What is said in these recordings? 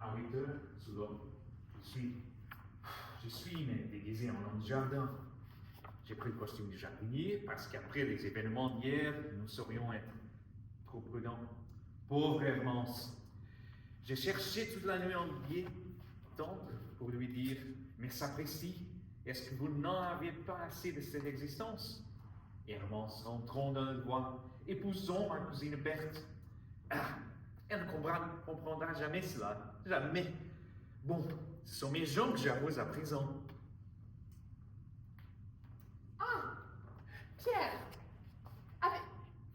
à 8 heures, sous l'eau. Je suis mais déguisé en homme de jardin. J'ai pris le costume du jardinier parce qu'après les événements d'hier, nous saurions être trop prudents. Pauvre Hermance. J'ai cherché toute la nuit en billet tendre pour lui dire, mais sapristi, est-ce que vous n'en avez pas assez de cette existence? Hermance, rentrons dans le bois, épousons ma cousine Berthe. Ah, elle ne comprendra jamais cela, jamais. Bon, ce sont mes gens que j'arrose à présent. Ah, Pierre, faut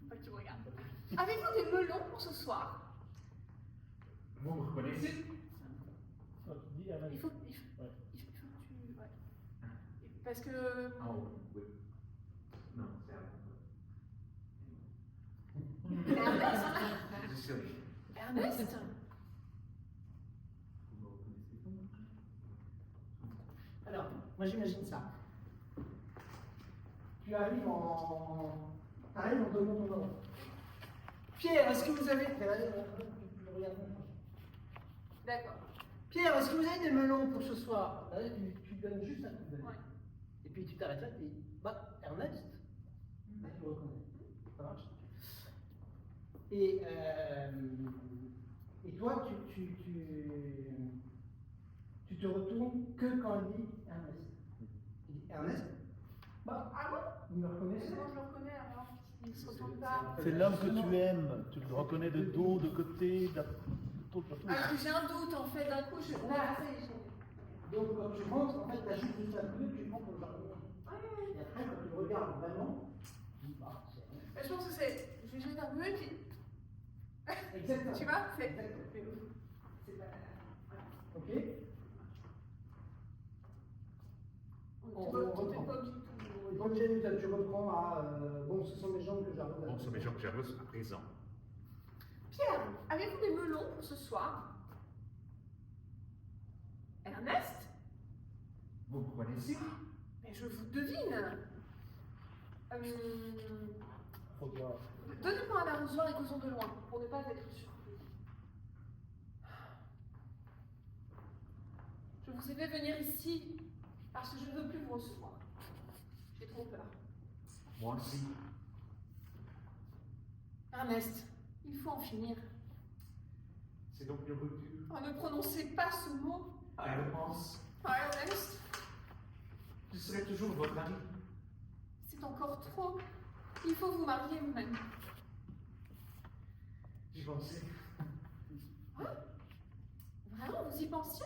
pas que tu me regardes. Avez-vous des melons pour ce soir? Vous me reconnaissez? Il faut que tu... Ouais. Parce que... Oh, oui. Non, c'est à Ernest? Je suis sûr. Ernest? Vous me reconnaissez comment? Alors, moi j'imagine ça. Tu arrives en donnant ton nom. Pierre, est-ce que vous avez... D'accord. Pierre, est-ce que vous avez des melons pour ce soir? Là, tu donnes juste un coup d'œil. Ouais. Et puis tu t'arrêtes là, tu dis, bah, Ernest, là, tu le reconnais. Ça marche? Et toi, tu te retournes que quand il dit Ernest. Il dit Ernest? Bah, Ah bon? vous me reconnaissez? Moi je le reconnais alors. Il ne se retourne pas. C'est l'homme que tu aimes, tu le reconnais de dos, de côté, partout. Ah, j'ai un doute en fait, d'un coup je... Là, ça y est, Donc quand tu rentres, en fait, tu as juste une seule minute, tu rentres au jardin. Et après, quand tu le regardes vraiment, tu dis, bah, c'est Ernest. je pense que c'est... Je vais jeter un peu et puis... Exactement. Tu vois? C'est... Exactement. C'est pas... Ok? On n'est pas obligé de tout... Donc, Jenny, tu reprends à. Bon, ce sont mes jambes que j'arrose. Bon, ce sont mes gens que j'arrose à présent. Pierre, avez-vous des melons pour ce soir? Ernest? Vous me reconnaissez? Mais je vous devine. Faut voir. Donnez-moi un arrosoir et causons de loin, pour ne pas être surpris. Je vous ai fait venir ici parce que je ne veux plus vous recevoir. J'ai trop peur. Moi aussi. Ernest, il faut en finir. C'est donc une rupture. Oh, ne prononcez pas ce mot. Hermance, Oh, Ernest, je serai toujours votre ami. c'est encore trop. Il faut vous marier vous-même. J'y pensais. Vraiment, vous y pensiez?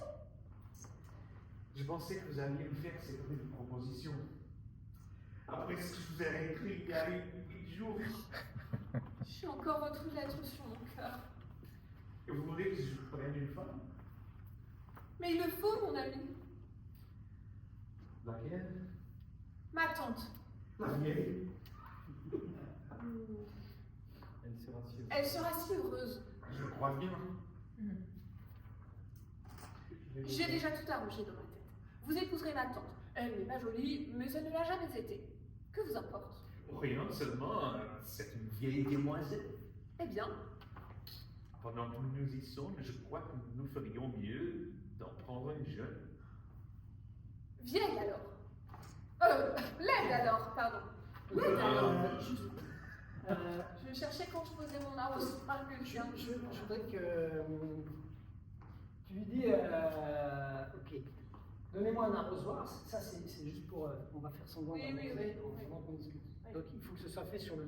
Je pensais que vous alliez me faire cette rude proposition. Après ce que je vous ai écrit il y a 8 jours. J'ai encore votre lettre sur mon cœur. Et vous voulez que je prenne une femme? Mais il le faut, mon ami. Laquelle? Ma tante. La vieille. Elle sera si heureuse. Je le crois bien. J'ai déjà tout arrangé dans ma tête. Vous épouserez ma tante. Elle n'est pas jolie, mais elle ne l'a jamais été. Que vous importe? Rien seulement, c'est une vieille demoiselle. Eh bien, Pendant que nous y sommes, je crois que nous ferions mieux d'en prendre une jeune. vieille alors. Laide alors, pardon. Laide alors. Je cherchais quand je posais mon arrose. Je voudrais que. Tu lui dis, ok, donnez-moi un arrosoir, ça c'est juste pour, on va faire semblant pendant qu'on discute. Oui. Donc il faut que ce soit fait sur le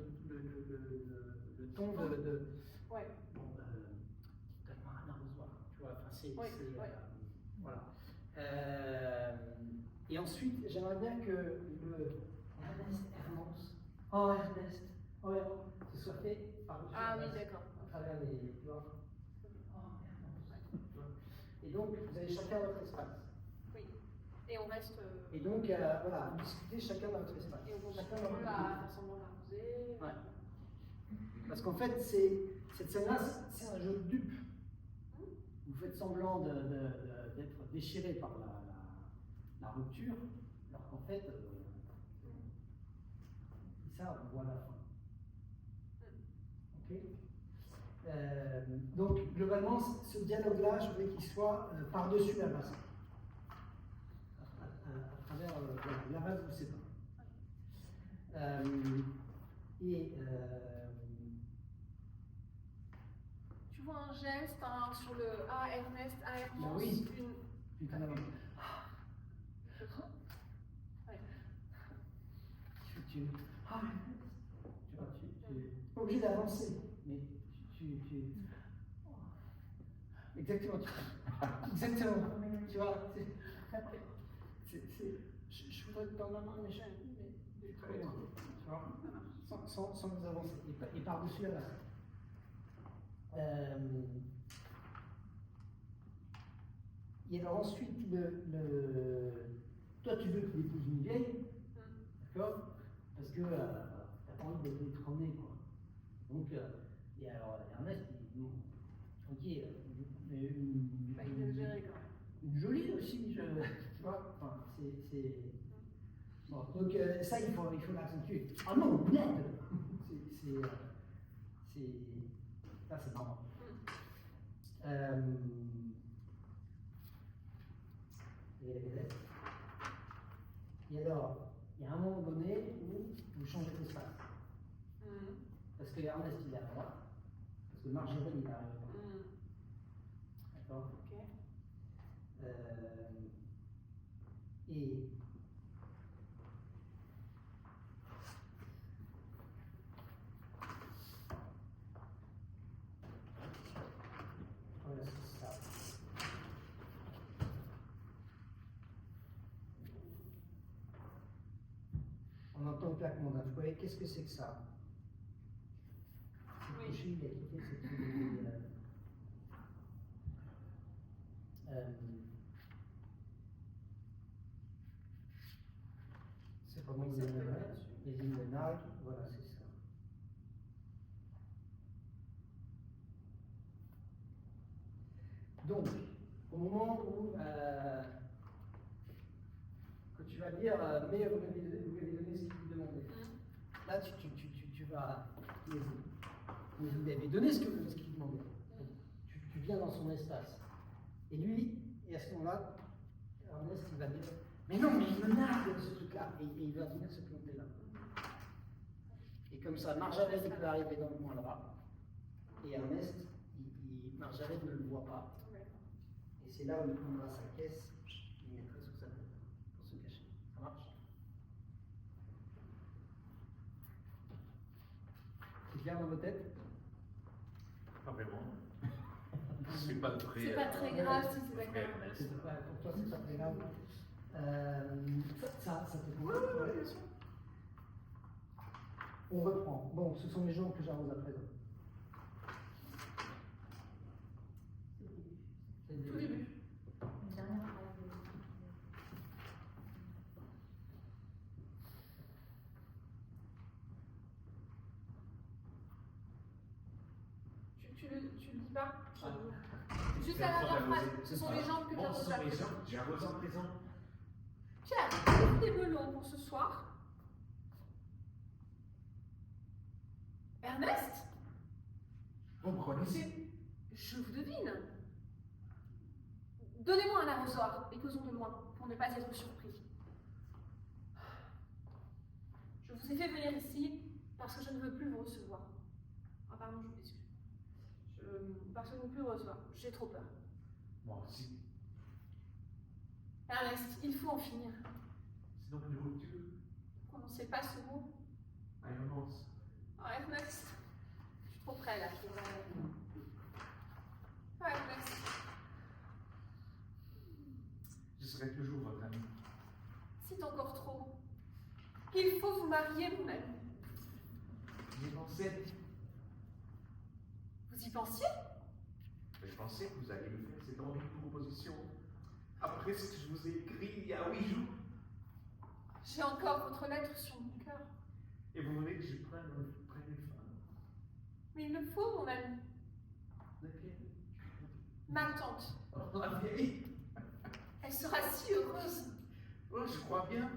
ton de Ouais. bon, donne-moi un arrosoir, tu vois, enfin c'est, Oui, oui. voilà. Et ensuite, j'aimerais bien que le Ernest, oh Ernest, oh Ernest, ce soit fait par-dessus Ah la oui, base, d'accord. à travers les, tu vois. Et donc, vous avez chacun votre espace. Oui. Et on reste. Et donc, voilà, vous discutez chacun dans votre espace. Et on Chacun continue dans à votre faire semblant d'arroser. Ouais. Parce qu'en fait, cette scène-là, c'est un jeu de dupe. Vous faites semblant d'être déchiré par la rupture, alors qu'en fait, ça, on voit la fin. Ok? Donc, globalement, ce dialogue-là, je voudrais qu'il soit par-dessus la masse. À travers voilà, la base vous sépare. Tu vois un geste sur le A, Ernest, A, Ernest, oui. une... Putain, non. Ouais. Tu vois, tu n'es pas obligé d'avancer, mais exactement, exactement, tu vois, je voudrais te tendre la main, mais très bien, tu vois, sans nous avancer, et par-dessus la base. Et alors ensuite, toi tu veux qu'il épouse une vieille, d'accord? Parce que t'as pas envie d'être détrôné, quoi. Donc, et alors Ernest, ok, une jolie aussi, tu vois, enfin, c'est... Bon, donc ça, il faut l'accentuer. Ah non, merde. Ça, c'est marrant. Et alors, il y a un moment donné où vous changez d'espace. Parce que Ernest, il est à droite, parce que Marjolaine, il est à droite. D'accord? Ok. Et voilà, c'est ça. On entend le claquement d'un fouet. Qu'est-ce que c'est que ça? C'est couché, il a quitté cette idée. C'est comment il les lignes de Nike, voilà, c'est ça. Donc, au moment où que tu vas dire, mais vous m'avez donné ce qu'il vous demandait. Là, tu vas. Vous lui avez donné ce qu'il vous demandait. Tu viens dans son espace. Et lui, et à ce moment-là, Ernest, il va dire, mais non, mais il me nargue ce truc-là. Et il va venir se planter là. Et comme ça, Marjolaine peut arriver dans le coin là-bas. Et Ernest, Marjolaine ne le voit pas. Et c'est là où il prendra sa caisse, il mettrait sous sa tête pour se cacher. Ça marche? C'est clair dans vos têtes? Pas vraiment. C'est pas très. C'est pas très grave si c'est d'accord. Pour toi, c'est pas très grave. Ça te convient? Oui, bien sûr. On reprend. Bon, ce sont les gens que j'arrose à présent. C'est le Tout début. Tu le dis pas? Juste la dernière phrase. Ce sont les gens que j'arrose à présent. J'arrose en présent. Tiens, des melons pour ce soir. Ernest? Vous me connaissez? Je vous devine. Donnez-moi un arrosoir et causons de loin pour ne pas être surpris. Je vous ai fait venir ici parce que je ne veux plus vous recevoir. Ah pardon, je m'excuse. Parce que je ne veux plus vous recevoir. J'ai trop peur. Moi aussi. Ernest, il faut en finir. C'est donc une rupture. Ne prononcez pas ce mot. Annonce. Oh, Ernest, je suis trop près là. Oh, Ernest. Je serai toujours votre ami. C'est encore trop. Il faut vous marier, mon ami. J'y pensais. Vous y pensiez? Je pensais que vous alliez me faire cette horrible proposition. Après ce que je vous ai écrit il y a 8 jours. J'ai encore votre lettre sur mon cœur. Et vous voulez que je prenne une femme? Mais il le faut, mon ami. Laquelle? Ma tante. Oh, la vieille. Elle sera si heureuse. Oh, je crois bien.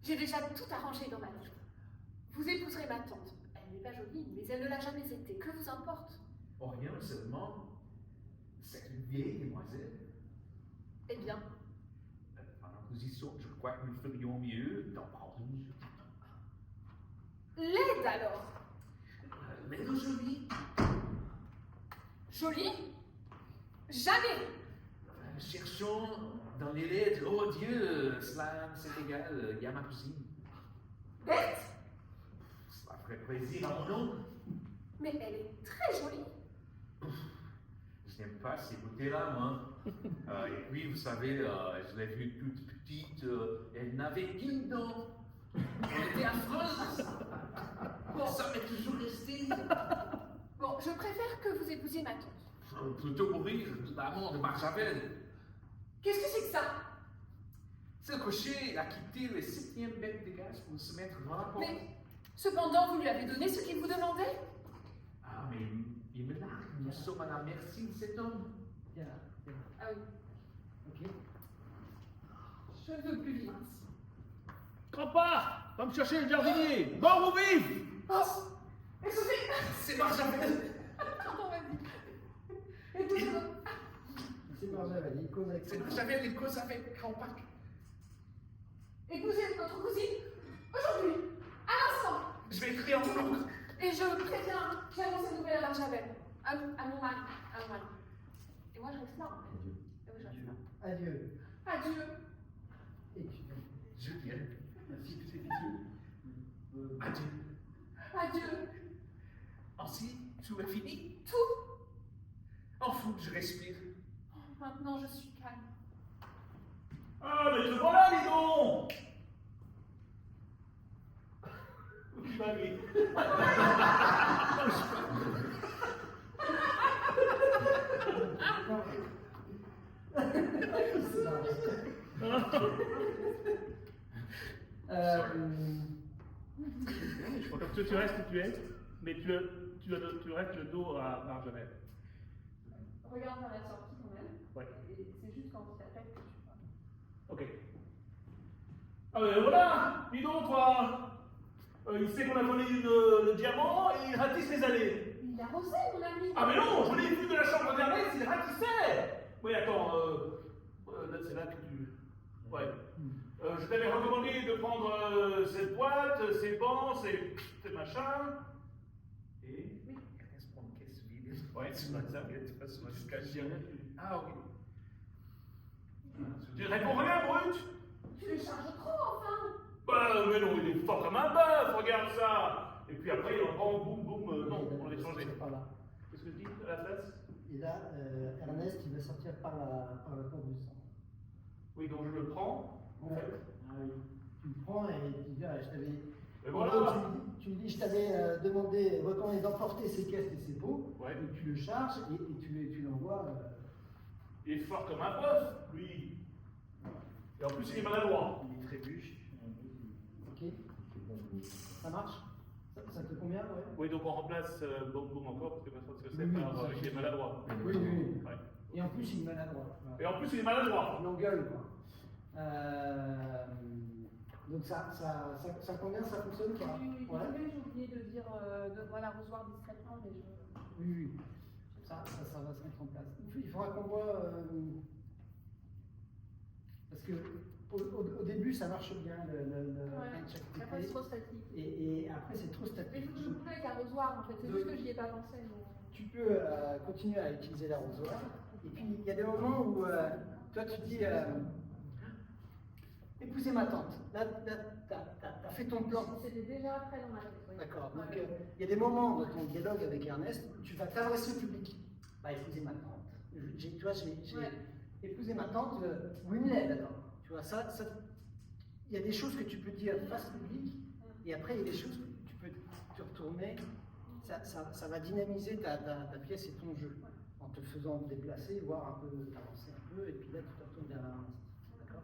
J'ai déjà tout arrangé dans ma lettre. Vous épouserez ma tante. Elle n'est pas jolie, mais elle ne l'a jamais été. Que vous importe? Oh, rien seulement, c'est une vieille demoiselle. Eh bien, En opposition, je crois que nous ferions mieux d'en prendre une. l'aide alors. Mais aujourd'hui, Jolie? Jamais. cherchons dans les lettres, oh Dieu, cela c'est égal, il y a ma cousine. Bête? Cela ferait plaisir à mon oncle. Mais elle est très jolie. Je n'aime pas ces beautés-là, moi. Et puis, vous savez, je l'ai vue toute petite, elle n'avait qu'une dent. Elle était affreuse. Bon, Ça m'est toujours resté. bon, je préfère que vous épousiez ma tante. Plutôt mourir de l'amant de Marjavel. Qu'est-ce que c'est que ça? Ce cocher a quitté le 7e bec de gaz pour se mettre dans la porte. Mais cependant, vous lui avez donné ce qu'il vous demandait? Ah, mais il me largue. Nous sommes à la merci de cet homme. Viens là, viens là. Ah oui, Ok. je ne veux plus vivre ici. Papa, va me chercher le jardinier, mort ou vif. Oh, écoutez, C'est Marjavel. pardon, vas-y. Écoutez-moi. C'est Marjavel, il cause avec C'est toi. Marjavel, il cause avec Campac. Épousez votre cousine aujourd'hui, à l'instant. Je vais écrire en oncle. Et je préviens, j'annonce cette nouvelle à Marjavel, à mon mari, à mon mari. Et moi je reste là en fait. Et moi je reste là. Adieu. Adieu. Et tu viens. Je viens. Merci, c'est fini. Adieu. Adieu. Ainsi, tout est fini. Tout. Enfin, je respire. Oh, maintenant je suis calme. Ah, mais te voilà, dis donc. Bah oui. Donc tu restes où tu es, mais tu restes le dos à Marjavel. Regarde vers la sortie quand même. Ouais. Et c'est juste quand il t'attaque que tu parles. Ok. Ah ben voilà, dis donc toi. Il sait qu'on a volé le diamant et il ratisse les allées. Il a rosé mon ami. Ah mais non, je l'ai vu de la chambre d'Ernest, il ratissait. Oui, attends, là c'est là que tu... Ouais. Je t'avais recommandé de prendre cette boîte, ces bancs, ces machins. Et... Reste pour une caisse vide. Ouais, Tu m'as dit, tu passes ma discussion. Ah oui. Tu réponds rien, Brut. Tu le charges trop enfin. Bah mais non, il est fort comme un bœuf, regarde ça. Et puis après, il en prend, boum, boum, non, on l'a changé. C'est par là. Qu'est-ce que je dis à la place? Et là, Ernest, il va sortir par la porte du centre. Oui, donc je le prends, en fait. Ah oui. Tu le prends et tu dis, ah, je t'avais. Et voilà. En gros, tu lui dis, je t'avais demandé, recommandé d'emporter ses caisses et ses pots. Ouais. Et tu le charges et tu l'envoies. Il est fort comme un bœuf, lui. Et en plus, il est maladroit. Il trébuche. Ok. Ça marche? Ça te convient, ouais? Oui, donc on remplace boum boum encore, parce que je sais pas ce que c'est, Oui, par ça, il est maladroit. Oui, oui, oui. Ouais. Et en plus, il est maladroit. Voilà. Et en plus, il est maladroit. Il engueule, quoi. Donc ça convient, ça fonctionne, quoi? Oui, Ouais. désolée, j'ai oublié de dire de voir l'arrosoir discrètement, mais je. Oui, oui. Ça va se mettre en place. Il faudra qu'on voit. Parce que au début, ça marche bien, le chaque Après, c'est trop statique. et après, c'est trop Mais statique. il faut que je coupe avec l'arrosoir en fait, c'est juste que j'y ai pas pensé. Mais... Tu peux continuer à utiliser l'arrosoir. Et puis, il y a des moments où toi, tu dis épousez ma tante. Là, t'as fait ton plan. C'était déjà après dans ma tête. Oui. D'accord. Donc, il y a des moments dans ton dialogue avec Ernest où tu vas t'adresser au public. Bah, épousez ma tante. J'ai Ouais. épousé ma tante, Winley, d'accord. Tu vois, il y a des choses que tu peux dire face public, et après, il y a des choses que tu peux te retourner. Ça va dynamiser ta pièce et ton jeu, en te faisant te déplacer, voire un peu t'avancer un peu, et puis là, tu te retournes vers Ernest. D'accord?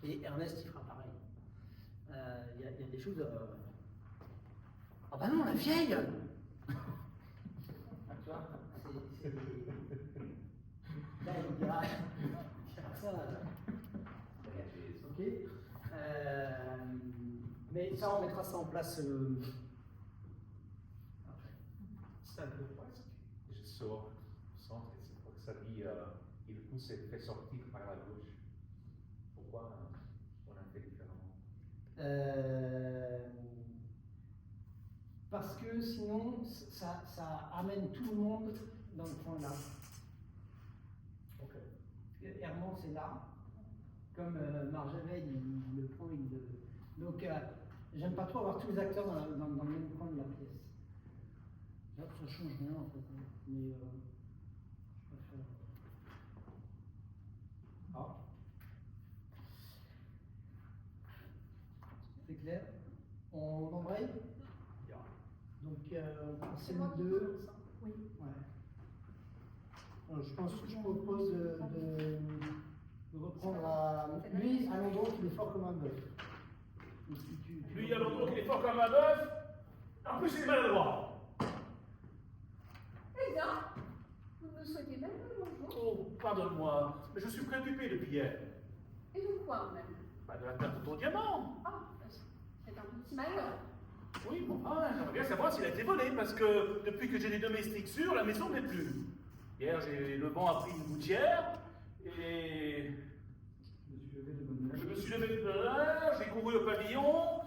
Et Ernest, il fera pareil. Il y a des choses. Ah bah non, la vieille! Tu vois, là, il dira ça. Ok. Mais ça, on mettra ça en place après. Ça ne veut pas dire que sort du centre et c'est pour ça il pousse et fait sortir par la gauche. Pourquoi on a fait différemment? Parce que sinon, ça amène tout le monde dans le point là. Ok. Hermance c'est là. Comme Marjavel, il le prend, Donc, j'aime pas trop avoir tous les acteurs dans le même coin de la pièce. Là, ça change rien en fait. Mais je préfère. Ah. C'est clair? On embraye? Donc, c'est le 2. Oui. Ouais. Alors, je pense que je propose de reprendre lui à l'endroit qu'il est fort comme un bœuf. Lui, à l'endroit qu'il est fort comme un bœuf, en plus il est maladroit. Eh bien, vous ne me souhaitez même pas le bonjour. Oh, pardonne-moi, mais je suis préoccupé depuis hier. Et de quoi même? Bah, de la perte de ton diamant. Ah, c'est un petit malheur. Oui, bon, j'aimerais bien savoir s'il a été volé, parce que depuis que j'ai les domestiques sûrs, la maison n'est plus. Hier, le vent a pris une gouttière, et je me suis levé de bonne heure, j'ai couru au pavillon,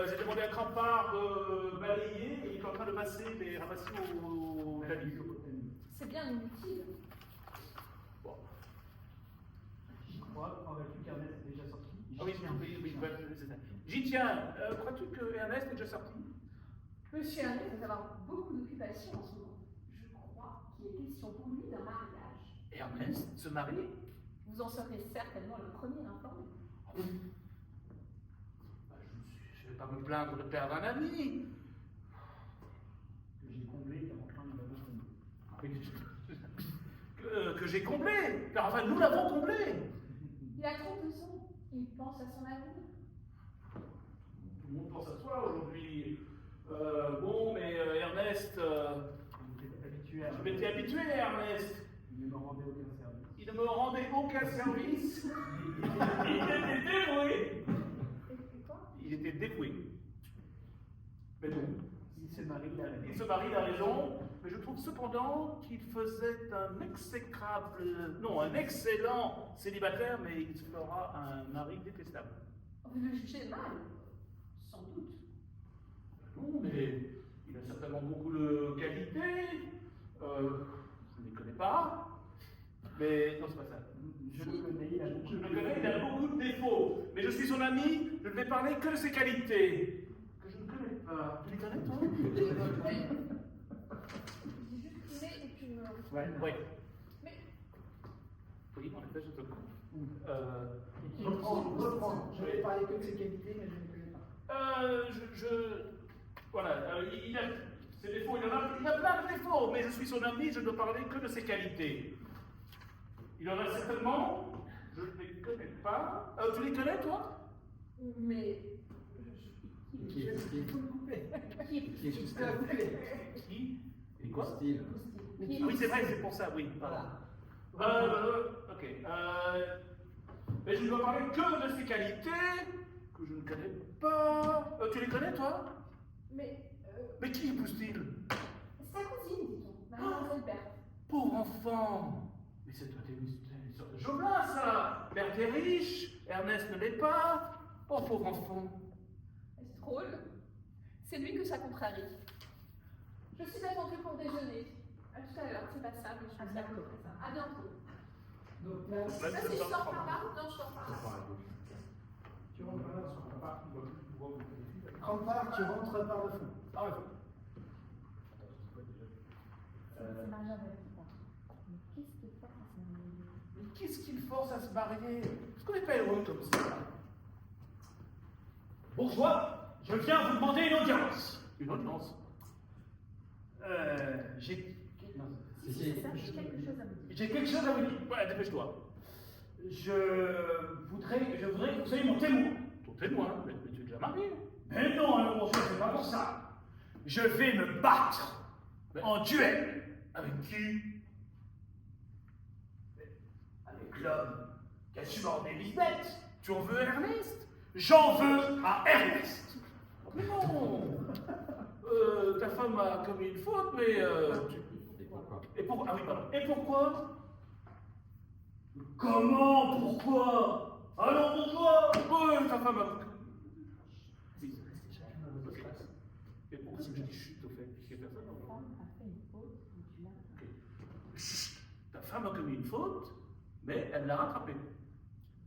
j'ai demandé à Crampard de balayer, et il est en train de passer les ramasser au tamis. C'est bien inutile. Bon. J'y crois, crois-tu qu'Ernest est déjà sorti? Ah oui, c'est ça. J'y tiens. Crois-tu que Ernest est déjà sorti? Monsieur Ernest doit avoir beaucoup d'occupations en ce moment. Je crois qu'il est question pour lui d'un mariage. Ernest se marie? Vous en serez certainement le premier informé. Je ne vais pas me plaindre de perdre un ami. Que j'ai comblé, qui est en train de Que j'ai comblé. Enfin, nous l'avons comblé. Il a 32 ans. Il pense à son avenir. Tout le monde pense à soi aujourd'hui. Bon, mais Ernest, je m'étais habitué à Ernest. Il ne me rendait aucun service. Il ne me rendait aucun service. Il était dévoué. Et quoi? Il était dévoué. Mais bon, Il se marie, il a raison. il se marie, il a raison. Mais je trouve cependant qu'il faisait un un excellent célibataire, mais il fera un mari détestable. Vous le jugez mal, sans doute. Non, mais il a certainement beaucoup de qualités. Je ne les connais pas. Mais non, c'est pas ça. Je le connais, il a beaucoup Je le connais, il a beaucoup de défauts. Mais je suis son ami, je ne vais parler que de ses qualités. Que je ne connais pas. Tu les connais, toi? J'ai juste aimé et puis me... Oui. Mais Oui, en effet, je te comprends. Reprends. Je vais parler que de ses qualités, mais je ne connais pas. Voilà, il a ses défauts, il a plein de défauts, mais je suis son ami, je ne dois parler que de ses qualités. Il en a certainement, je ne les connais pas. Tu les connais, toi? Mais... Qui est coupé. Qui Qui? Et quoi? Style. Qui- Oui, c'est vrai, c'est pour ça, oui. Voilà. Ok. Mais je ne dois parler que de ses qualités, que je ne connais pas. Tu les connais, toi? Mais qui épouse-t-il? Sa cousine, dit-on, Mademoiselle Berthe. Pauvre enfant! Mais c'est une sorte de Joblin, ça! Berthe est riche, Ernest ne l'est pas. Oh, pauvre enfant! C'est drôle. C'est lui que ça contrarie. Je suis attendue pour déjeuner. À tout à l'heure, c'est pas ça, mais je suis bientôt. À bientôt. Donc là, Vas-y, je sors par là. Non, je sors par là. tu rentres par là. Crampard, tu rentres par le fond. Par le fond. C'est Maria Mais qu'est-ce qu'il force à se marier? Mais qu'est-ce qu'il force à se marier? Est-ce qu'on n'est pas heureux comme ça? Bourgeois, je viens vous demander une audience. Une audience? J'ai quelque chose à vous dire. Ouais, dépêche-toi. Je voudrais que vous soyez mon témoin. Ton témoin, mais tu es déjà marié. Mais non, alors bourgeois, c'est pas pour ça. Je vais me battre en duel. Avec qui? Avec l'homme qui a su border Lisbeth. Tu en veux à Ernest? J'en veux à Ernest. Mais non! Ta femme a commis une faute, mais. Et Ah oui, pardon. Et pourquoi? Comment? Pourquoi? Allons, bourgeois! Oui, ta femme a... Oui. Restez chacun dans votre espace. Et pourquoi si je dis chut au fait? Puisque personne n'entend. Chut. Ta femme a commis une faute, mais elle l'a rattrapée.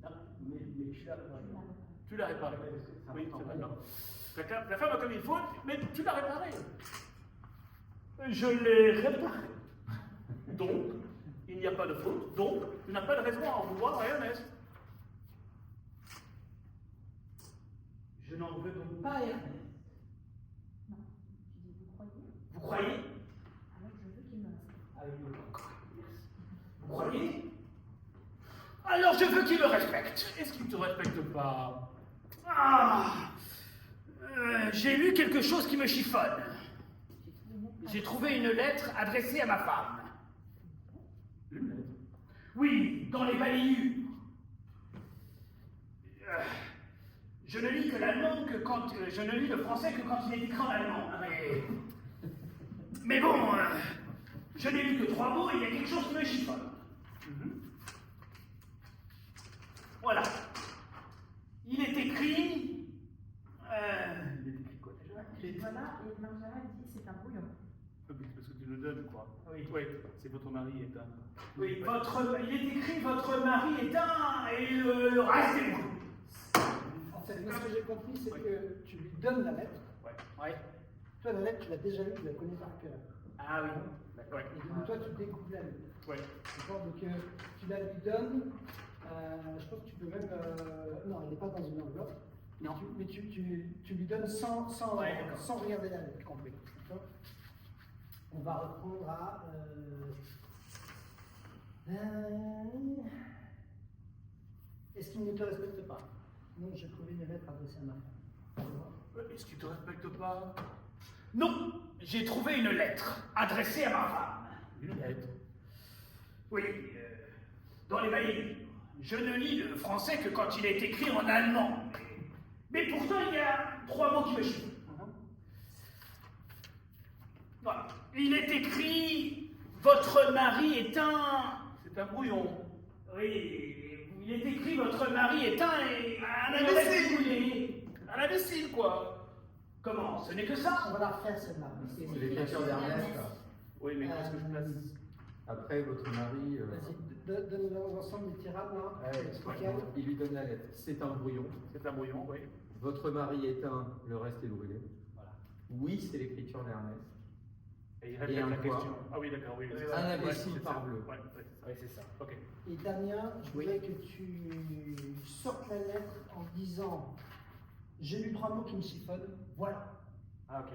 Non, mais je suis là pour Tu l'as réparée. c'est Oui, c'est important. d'accord. La femme a commis une faute, mais tu l'as réparée. Je l'ai réparée. Donc, il n'y a pas de faute. Donc, tu n'as pas de raison à en vouloir à Ernest. Je n'en veux donc pas à Ernest. Non, tu dis vous croyez? Vous croyez? Alors je veux qu'il me respecte. Avec nous. Vous croyez? Alors je veux qu'il me respecte. Est-ce qu'il ne te respecte pas? Ah, j'ai lu quelque chose qui me chiffonne. J'ai trouvé une lettre adressée à ma femme. Une lettre? Oui, dans les balayures. Je ne lis que l'allemand que quand... je ne lis le français que quand il est écrit en allemand. Mais bon, je n'ai lu que 3 mots et il y a quelque chose qui me chiffonne. Voilà. Il est écrit... il est écrit quoi déjà? Voilà, et Marjara dit c'est un brouillon. Oui, parce que tu le donnes, quoi. Oui. Oui, c'est votre mari est un... Oui, il est écrit votre mari est un et le reste est vous. En fait, moi, ce que j'ai compris, c'est que tu lui donnes la lettre. Ouais. Ouais. Toi, la lettre, tu l'as déjà lue, tu la connais par cœur. Ah oui, d'accord. Et donc, toi, tu découvres la lettre. Ouais. D'accord. Donc, tu la lui donnes. Je pense que tu peux même. Non, elle n'est pas dans une enveloppe. Non. Mais tu lui donnes sans regarder la lettre. Compris. D'accord. On va reprendre à. Est-ce qu'il ne te respecte pas? Non, j'ai trouvé une lettre adressée à ma femme. Est-ce qu'il ne te respecte pas? Non, j'ai trouvé une lettre adressée à ma femme. Une lettre? Oui, dans les balayures. Je ne lis le français que quand il est écrit en allemand. Mais pourtant, il y a 3 mots qui me chiffrent. Voilà. Il est écrit « Votre mari est un... » C'est un brouillon. Oui, il est écrit « Votre mari est un imbécile. » Un imbécile, quoi. Comment? Ce n'est que ça. On va la refaire celle-là. C'est l'écriture d'Ernest. Oui, mais qu'est-ce que je place? Après, votre mari, Vas-y, donne-nous ensemble les tirables là. Expliquez. il lui donne la lettre. C'est un brouillon. C'est un brouillon, oui. Votre mari est un, le reste est brûlé. Voilà. Oui, c'est l'écriture d'Ernest. Et il Et répète un la quoi? question. Ah oui, d'accord, oui. c'est Un ça. imbécile c'est ça. parbleu. Ouais, c'est ça. Ok. Et Damien, je voudrais que tu sortes la lettre en disant j'ai lu 3 mots qui me chiffonnent, voilà. Ah, ok.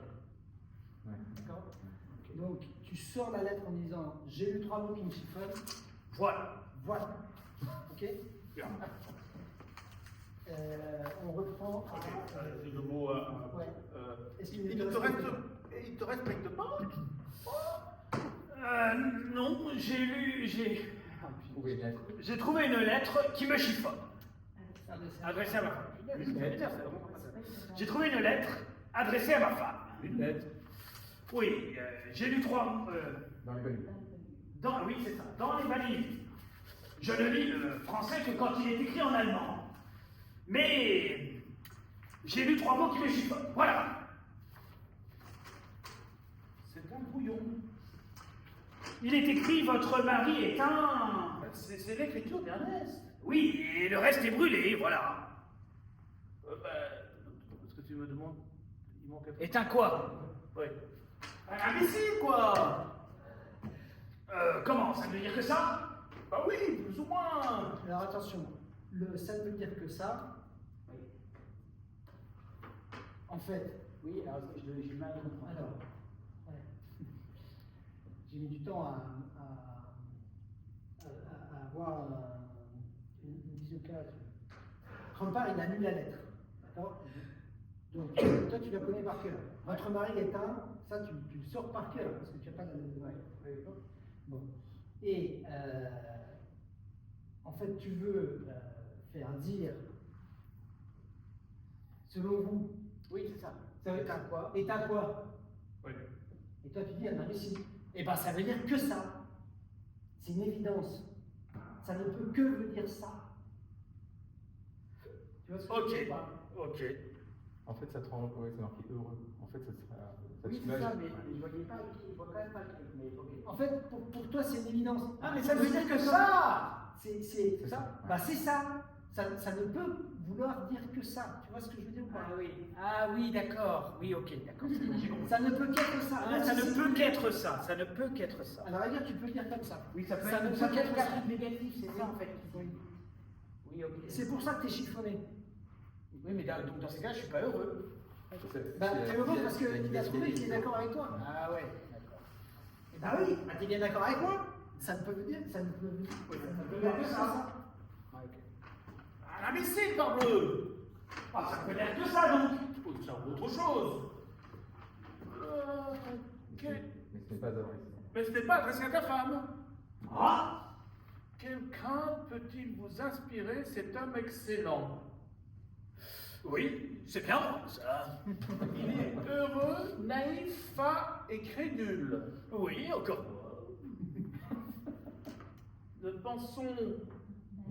Ouais. D'accord. Donc tu sors la lettre en disant j'ai lu 3 mots qui me chiffonnent, Voilà. voilà. Ok. Bien. On reprend. C'est le mot. Ouais. Est-ce qu'il Il ne te respecte pas? Non, Trouver une lettre. j'ai trouvé une lettre qui me chiffonne. Adressée à ma femme. Une lettre. J'ai trouvé une lettre adressée à ma femme. Une lettre. Oui, j'ai lu 3 Dans les balayures. oui, c'est ça, dans les valises. Je ne lis le français que quand il est écrit en allemand. Mais j'ai lu 3 mots qui me chiffonnent. Voilà. C'est un brouillon. Il est écrit votre mari est un. C'est l'écriture d'Ernest. Oui, et le reste est brûlé, voilà. Est-ce que tu me demandes? Il manque un... Est un quoi? Oui. Un imbécile, quoi. Comment? Ça veut dire que ça? Bah oui, plus ou moins. Alors attention, ça ne veut dire que ça. En fait, Oui, alors j'ai mal à comprendre. alors, ouais. J'ai mis du temps à avoir une vision claire là-dessus. Rempart, il a lu la lettre. D'accord. Donc, toi, tu la connais par cœur. Votre mari est un, ça, tu le sors par cœur, parce que tu n'as pas la lettre. Ouais. Bon. Et, en fait, tu veux faire dire, selon vous, Oui, c'est ça. ça veut dire quoi? Et t'as quoi? Oui. Et toi, tu dis un imbécile. Et ben, ça veut dire que ça. C'est une évidence. Ça ne peut que veut dire ça. Tu vois ce que je veux dire ou pas? Ok. En fait, ça te rend. Ouais, c'est marqué heureux. En fait, ça te sera. Ça te Oui, c'est soulage. ça, mais je voyais pas, je vois quand même pas le truc. Mais ok. En fait, pour toi, c'est une évidence. Ah, mais ça ne veut dire que ça. C'est ça. Bah, c'est ça. Ça ne peut vouloir dire que ça. Tu vois ce que je veux dire ou pas? Ah oui, d'accord. Oui, ok, d'accord. C'est bon, j'ai compris. Ça ne peut qu'être ça. Ah, ça ne peut qu'être ça. Ça ne peut qu'être ça. À la rigueur, tu peux le dire comme ça. Oui, ça peut Ça être ne peut ça peut qu'être être ça. un truc négatif, c'est ça en fait. Oui, ok. C'est pour ça que tu es chiffonné. Oui, mais donc dans ces cas, je suis pas heureux. Bah, t'es heureux parce qu'il a trouvé qu'il est d'accord avec toi. Ah ouais, d'accord. Bah oui, bah, t'es bien d'accord avec moi. Ça ne peut dire, ça ne peut dire, Oui, ça ne peut dire que ça. Ah, ok. Ah, mais c'est parbleu. Ah, ça peut être que ça donc. Oh, c'est autre chose. Ok. Mais ce n'est pas vrai. Mais ce n'est pas adressé à ta femme. Ah. Quelqu'un peut-il vous inspirer cet homme excellent? Oui, c'est bien ça. Il est heureux, naïf, fin et crédule. Oui, encore moi. Nous pensons.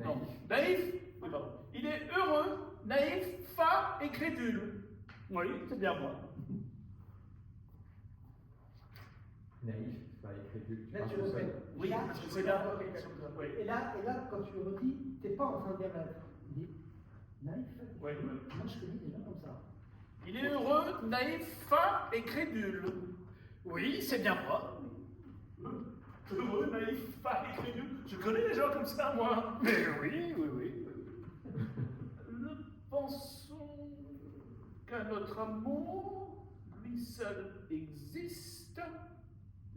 Non, naïf. Oui, pardon. Il est heureux, naïf, fin et crédule. Oui, c'est bien moi. Naïf, ça écrit du. Là, tu répètes. Oui, Là, parce que c'est là. Oui. Et là, quand tu le redis, t'es pas en train de dire naïf. Naïf. Oui. Moi, je connais des gens comme ça. Il est heureux, naïf, fin et crédule. Oui, c'est bien moi. Heureux, naïf, fin et crédule. Je connais des gens comme ça, moi. Mais oui, oui, oui. Nous pensons qu'à notre amour, lui seul existe,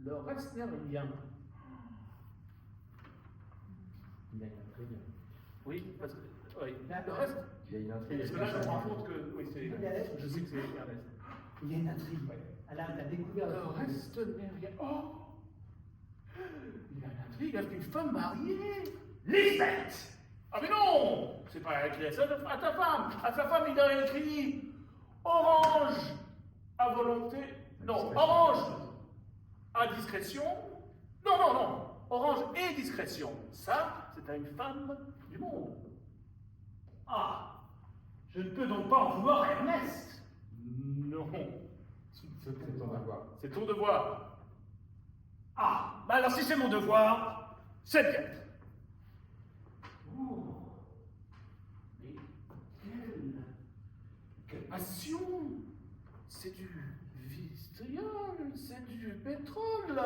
le reste n'est rien. Il y a une intrigue. Oui, parce que. Oui, le reste. Il y a une intrigue. Parce que là, je me rends compte que. Oui, c'est. Il y a Ernest. Je sais que c'est Ernest. Il y a une intrigue. Elle a découvert Le le reste n'est rien. Oh! Il y a une intrigue avec une femme mariée. Lisbeth! Ah mais non! C'est pas écrit à ta femme. À sa femme, il a écrit orange à volonté. Non, orange à discrétion. Non, non, non. Orange et discrétion. Ça, c'est à une femme du monde. Ah! Je ne peux donc pas en vouloir à Ernest. Non. C'est ton devoir. C'est ton devoir. Ah, bah alors si c'est mon devoir, c'est bien. Oh, mais quelle passion! C'est du vitriol, c'est du pétrole.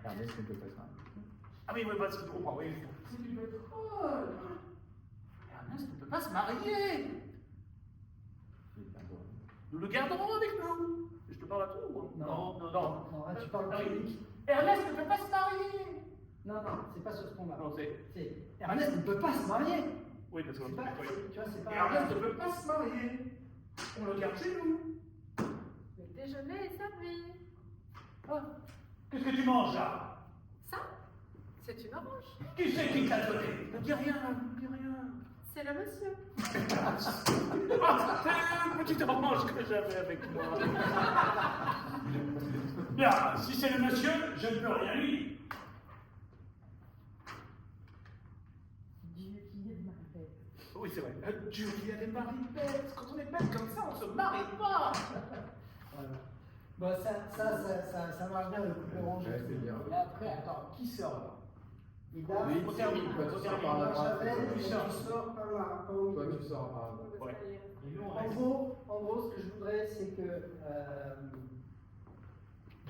Ernest ne peut pas se marier. Ah oui, oui, parce que tu comprends, oui. C'est du pétrole. Ernest ne peut pas se marier. Il est un bon. Nous le garderons avec nous. Je te parle à toi ou non, non, non. Non, là, tu parles Ah oui. public. Ernest ne peut pas se marier. Non, non, c'est pas sur ce point-là. Non, c'est. Ernest ne peut pas se marier. Oui, parce que C'est pas, tu vois, c'est pas. Ernest ne peut pas se marier. On le garde chez nous. Le déjeuner est servi. Ah. Qu'est-ce que tu manges là? Ça, c'est une orange. Qui c'est qui t'a donné? Ne dis rien, ne dis rien. C'est le monsieur. Ah, c'est une petite orange que j'avais avec moi. Bien, si c'est le monsieur, je ne peux rien lui dire. Dieu qui est Marie-Belle. Oui, c'est vrai. Dieu qui a des maris bêtes. Quand on est bête comme ça, on se marie pas. Voilà. Bon, ça marche bien le couple orange. Ouais, c'est bien. Et après, attends, qui sort là? Il a. Oui, on termine. tu sors par la droite. Tu sors par là. par où? Toi, tu sors par là. Ouais. Et nous, on En reste. gros, ce que je voudrais, c'est que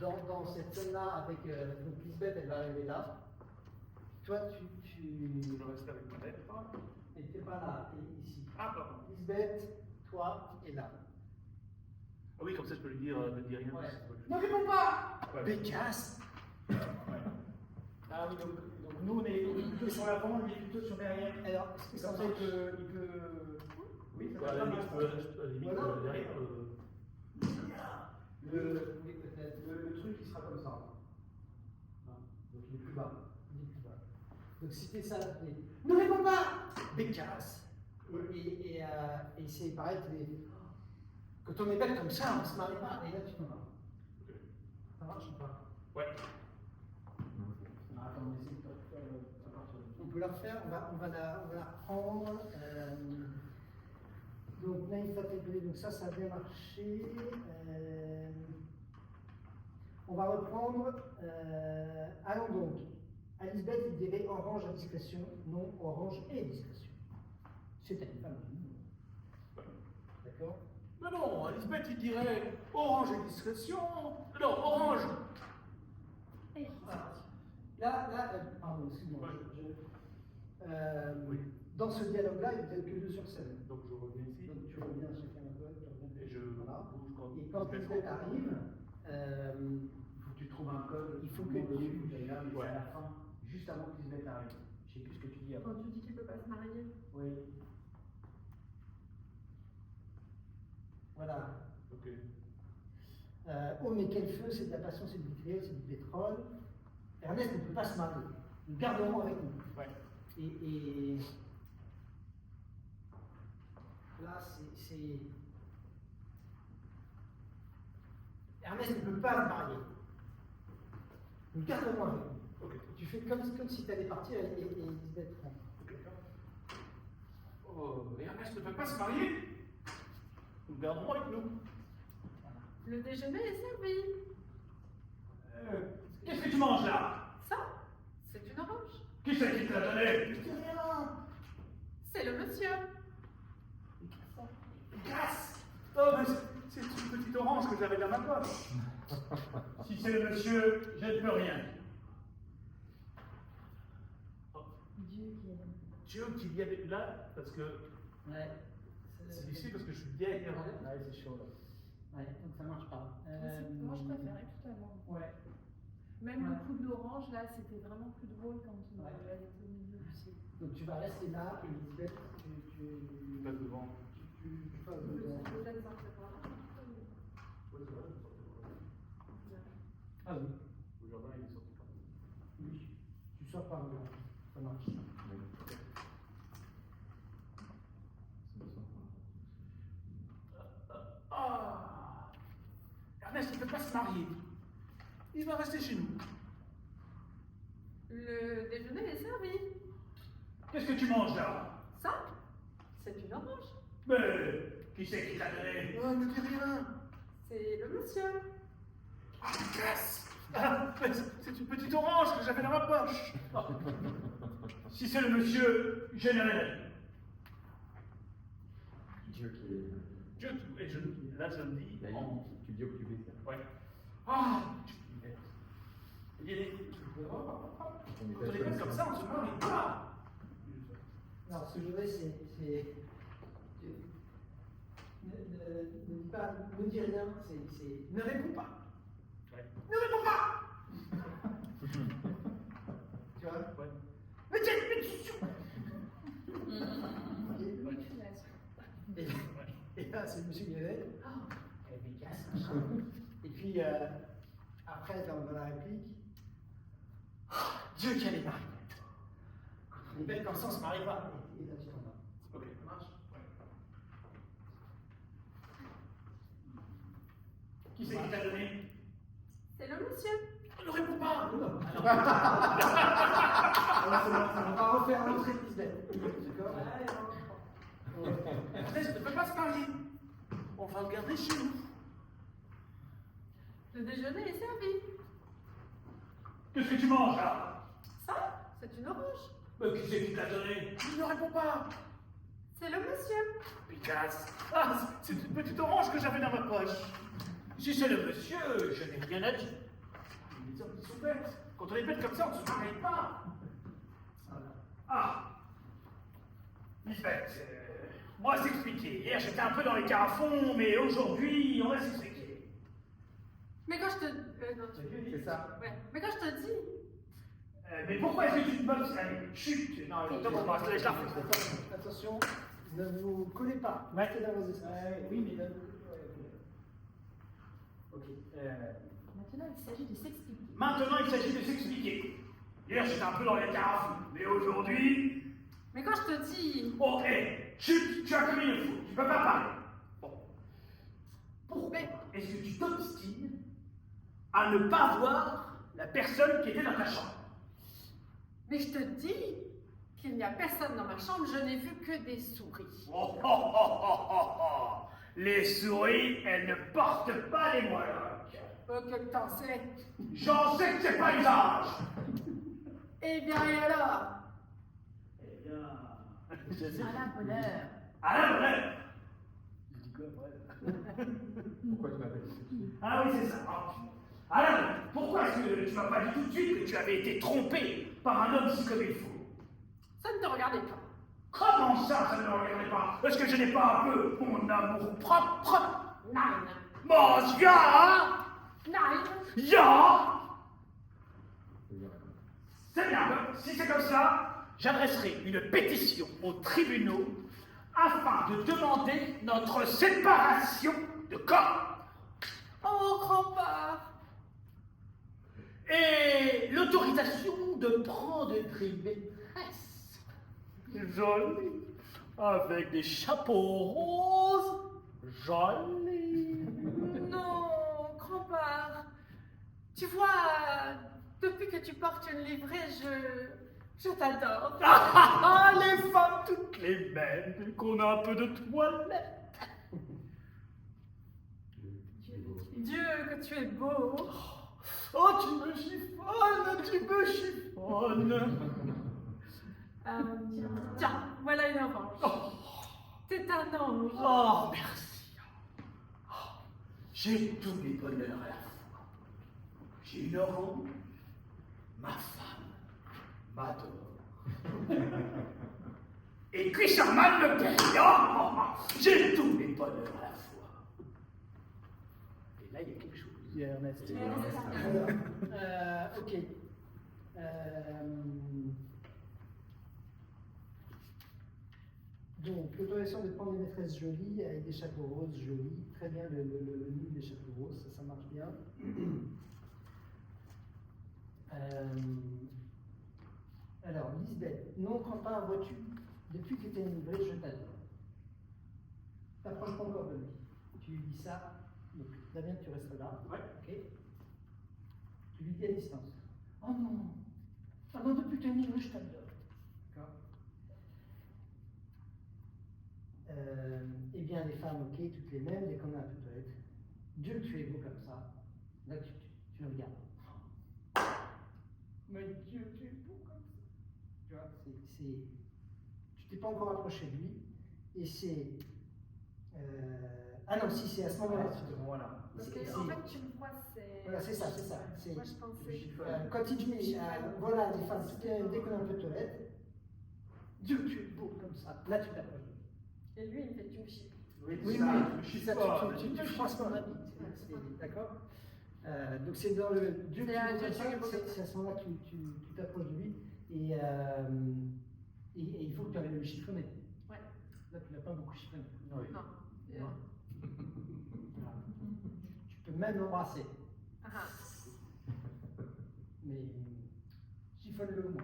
dans cette scène-là, avec donc Lisbeth, elle va arriver là. Toi, tu Je reste avec ma lettre. n'étais pas là, t'es ici. Ah, pardon. Lisbeth, toi, et là. Ah oui, comme ça, je peux lui dire, ne dis rien. Ouais. Ne réponds pas. Ouais. Bécasse. Ah oui, donc nous, on est plutôt sur l'avant, lui est plutôt sur derrière. Alors, est-ce que ça Comme ça, il peut. Oui, ça Bah, à peut la pas limite, mal. à la limite, Voilà. derrière. Oui, peut-être. Le truc, il sera comme ça. Hein. Donc, il est plus bas. Il est plus bas. Donc, si t'es ça, t'es. Ne réponds pas. Bécasse. Et c'est pareil, quand on est bête comme ça, on se marie pas. Et là, tu t'en vas. Ça marche ou pas? Ouais. on va essayer de faire on peut la refaire, on va la reprendre. Donc, Naïfa Tébélé, donc ça a bien marché. On va reprendre. Allons donc. À Lisbeth, il dirait orange à discrétion, non orange et discrétion. C'est une femme. D'accord? Mais non, Elisabeth, il dirait orange et discrétion. Non, orange. Là, pardon, excuse-moi. Dans ce dialogue-là, il n'y a peut-être que deux sur scène. Donc je reviens ici. Donc tu reviens chacun un peu, tu reviens. Et je Voilà. bouge quand. Et quand Lisbeth arrive, Il faut que tu trouves un code. il faut que tu. D'ailleurs, mais Ouais. c'est à la fin, juste avant que Lisbeth arrive. Je sais plus ce que tu dis avant. Quand tu dis qu'il ne peut pas se marier. Oui. voilà. Ok. Oh, mais quel feu, c'est de la passion, c'est du vitriol, c'est du pétrole. Ernest ne peut pas se marier. Nous garderons avec nous. Ouais. Et là, c'est. Ernest ne peut pas se marier. Nous garderons avec nous. Ok. Tu fais comme si tu allais partir et Lisbeth rentre. Oh, et Ernest ne peut pas se marier. Nous le garderons avec nous. Le déjeuner est servi. Qu'est-ce que tu manges là? Ça, c'est une orange. Qui c'est qui te l'a donné? C'est le monsieur. Casse! Oh, mais c'est une petite orange que j'avais dans ma poche. Si c'est le monsieur, je ne peux rien. Oh, Dieu qui aime. Dieu qu'il y avait là, parce que Ouais. c'est difficile parce que je suis vieille. Ouais, c'est chaud là. Ouais, donc ça marche pas. Moi, je préférais totalement. Ouais. Même Ouais. le coup de l'orange, là, c'était vraiment plus drôle quand Ouais. elle était au milieu du ciel. Donc tu vas rester là et Lisbeth, Je passe devant. tu passes devant. Peut-être ça, c'est pas Ah oui. Le jardin il est sorti par là. Oui. Tu sors par là. Ça marche. Oui. C'est le sang. Ah! Ernest ne peut pas se marier. Il va rester chez nous. Le déjeuner est servi. Qu'est-ce que tu manges là? Ça, c'est une orange. Mais qui c'est qui t'a donné? Oh, ne dis rien. C'est le monsieur. Ah, casse! Ah, mais c'est une petite orange que j'avais dans ma poche. Ah. Si c'est le monsieur, je n'ai rien. Dieu qui est. Dieu, et là je le dis Là, en... tu dis au plus vite. Ouais. Ah! Il y a des... On Quand on est comme ça, on se marie pas. Alors, ce que je voudrais, c'est. Ne dis pas, ne dis rien, c'est. Ne réponds pas. Ouais. Ne réponds pas. Tu vois? Ouais. Mais tiens, et là, c'est le monsieur qui est là. Oh, elle est casse, machin. Et puis, après, dans la réplique, oh, Dieu qui a les marionnettes. Quand on est belle comme ça, on se marie pas. Et là, tu t'en vas. Ok, ça marche. Ouais. Qui c'est qui t'a donné? C'est le monsieur. Ne réponds pas! Alors, c'est bon, on va refaire l'entrée de Lisbeth. D'accord? Ernest ne peut pas se marier. On va le garder chez nous. Le déjeuner est servi. Qu'est-ce que tu manges là? Ça, c'est une orange. Mais qui c'est qui te l'a donné? Ne réponds pas! C'est le monsieur. Picasse! Ah, c'est une petite orange que j'avais dans ma poche. Si c'est le monsieur, je n'ai rien à dire. Les hommes qui sont bêtes. Quand on est bête comme ça, on ne se marie pas. Ah! Lisbeth, moi s'expliquer. Hier j'étais un peu dans les carafons, mais aujourd'hui on va s'expliquer. Mais quand je te... non, C'est ça. Ouais. Mais quand je te dis... Mais pourquoi est-ce que tu te moques? Allez, chut! Non, attends, je la refais. Attention, ne vous collez pas. Restez dans vos espaces. Oui, mais là. Ok. Maintenant, il s'agit de s'expliquer. Maintenant il s'agit de s'expliquer. Hier j'étais un peu dans les carafons, mais aujourd'hui... Mais quand je te dis... Oh, hé, chut, tu as commis une faute, tu peux pas parler. Bon. Pourquoi est-ce que tu t'obstines à ne pas voir la personne qui était dans ta chambre? Mais je te dis qu'il n'y a personne dans ma chambre, je n'ai vu que des souris. Oh, oh, oh, oh, oh, oh. Les souris, elles ne portent pas les molocs. Que t'en sais? J'en sais que c'est pas usage. Eh bien, et alors? Eh bien, À la bonheur. à la bonne. Je dis quoi, ouais. Pourquoi tu m'appelles ici? Ah oui, c'est ça. Alors, pourquoi est-ce que tu m'as pas dit tout de suite que tu avais été trompé par un homme si comme il faut? Ça ne te regardait pas. Comment ça ne me regardait pas? Est-ce que je n'ai pas un peu mon amour propre? Nine. Mon ya! Nine. Ya! C'est bien, si c'est comme ça, j'adresserai une pétition aux tribunaux afin de demander notre séparation de corps. Oh, grand-père. Et l'autorisation de prendre des maîtresses jolies, avec des chapeaux roses jolis. Non, grand-père. Tu vois, depuis que tu portes une livrée, je t'adore. Ah, les femmes toutes les mêmes, dès qu'on a un peu de toilette. Dieu, que tu es beau. Oh, tu me chiffonnes. Tiens, voilà une orange. C'est un ange. Oh, merci. Oh, j'ai tous les bonheurs à la fois. J'ai une orange, ma femme m'adore. Et Fisherman me paye. Oh, j'ai tous les bonheurs à la fois. Et là, il y a quelque chose. Il y a Ernest. Ok. Donc, l'autorisation de prendre des maîtresses jolies avec des chapeaux roses jolis. Très bien, le livre des chapeaux roses, ça marche bien. Alors, Lisbeth, non, Quentin, vois-tu, depuis que tu es livré, je t'adore. T'approches pas encore de lui. Tu lui dis ça. Donc, Damien, tu restes là. Ouais. Ok. Tu lui dis à distance. Oh non. Oh non, depuis que tu es livré, je t'adore. D'accord. Eh bien, les femmes, ok, toutes les mêmes, dès qu'on a un peu de toilette. Dieu, tu es beau comme ça. Là, tu le regardes. Mais Dieu, tu es beau comme ça. Tu vois, tu t'es pas encore approché de lui. Et c'est. Ah non, si, c'est à ce moment-là. Voilà. Parce C'est- que, en fait, tu me crois, c'est. Voilà, c'est ça, c'est ça. C'est- Moi, je pensais. Quand il dit, voilà, les femmes, toutes les mêmes, dès qu'on a un peu de toilette. Dieu, tu es beau comme ça. Là, tu t'approches. Et lui, il me fait tu me chies. Oui, oui, tu froisses mon habit. D'accord. Donc c'est dans le Dieu qui C'est un nous Dieu attaque, qui nous c'est à ce moment-là que tu t'approches de lui et il faut que tu arrives à le chiffonner. Ouais. Là, tu l'as pas beaucoup chiffonné. Non. Voilà. Tu peux même l'embrasser, Ah. mais chiffonne-le au moins.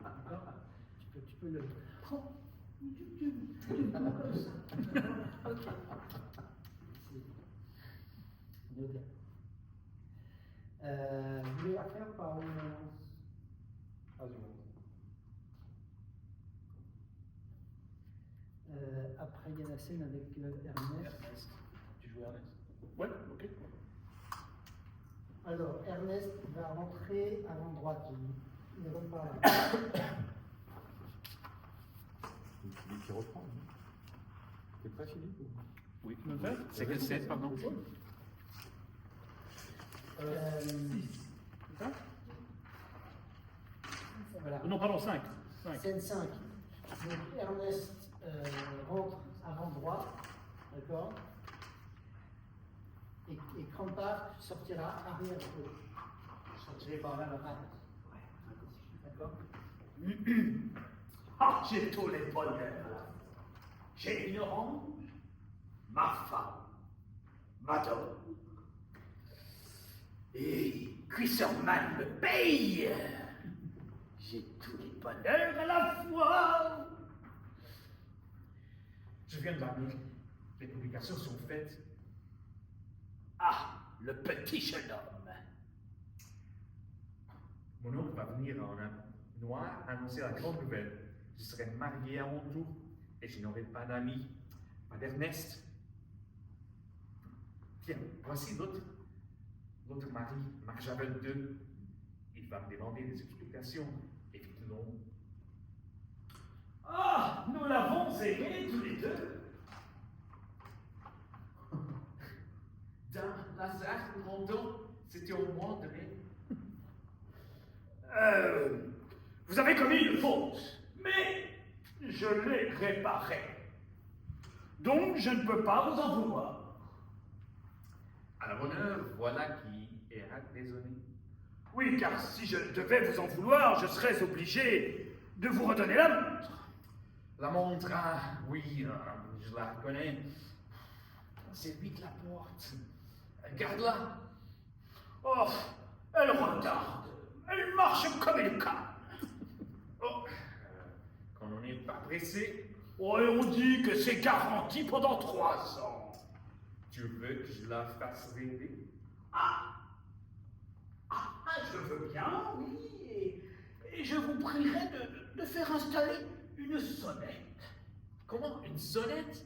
D'accord. Tu peux le. Oh, tu es beau comme ça. Ok. C'est noté. Vous voulez la faire par après, il y a la scène avec Ernest. Tu joues Ernest? Ouais, ok. Alors, Ernest va rentrer à l'endroit il ne va pas là. C'est Philippe qui reprend. T'es prêt, Philippe? Oui, tu me fais? C'est quelle scène, pardon? Voilà. Non, pardon, 5. Scène 5. Donc, Ernest rentre à l'endroit, d'accord? Et Crampart sortira arrière gauche. Sortirez par là la rate. D'accord? Ah, j'ai tous les bonheurs. J'ai une orange, ma femme m'adore. Et Fisherman me paye. J'ai tous les bonheurs à la fois. Je viens de l'appeler. Les publications sont faites. Ah, le petit jeune homme. Mon oncle va venir en un noir annoncer la grande nouvelle. Je serai marié à mon tour et je n'aurai pas d'amis, pas d'Ernest. Tiens, voici l'autre mari, Marc Javel II. Il va me demander des explications. Effectivement. Ah, nous l'avons aimé tous les deux. D'un Lazare, Rondon, c'était au mois de mai. Vous avez commis une faute, mais je l'ai réparée. Donc, je ne peux pas vous en vouloir. À la bonne heure, voilà qui est raisonné. Oui, car si je devais vous en vouloir, je serais obligé de vous redonner la montre. La montre, ah, oui, je la reconnais. C'est lui qui la porte. Garde-la. Oh, elle retarde. Elle marche comme une canne. Oh, quand on n'est pas pressé, Oh, et on dit que c'est garanti pendant 3 ans. tu veux que je la fasse rêver? Je veux bien, oui, et je vous prierai de faire installer une sonnette. Comment? Une sonnette?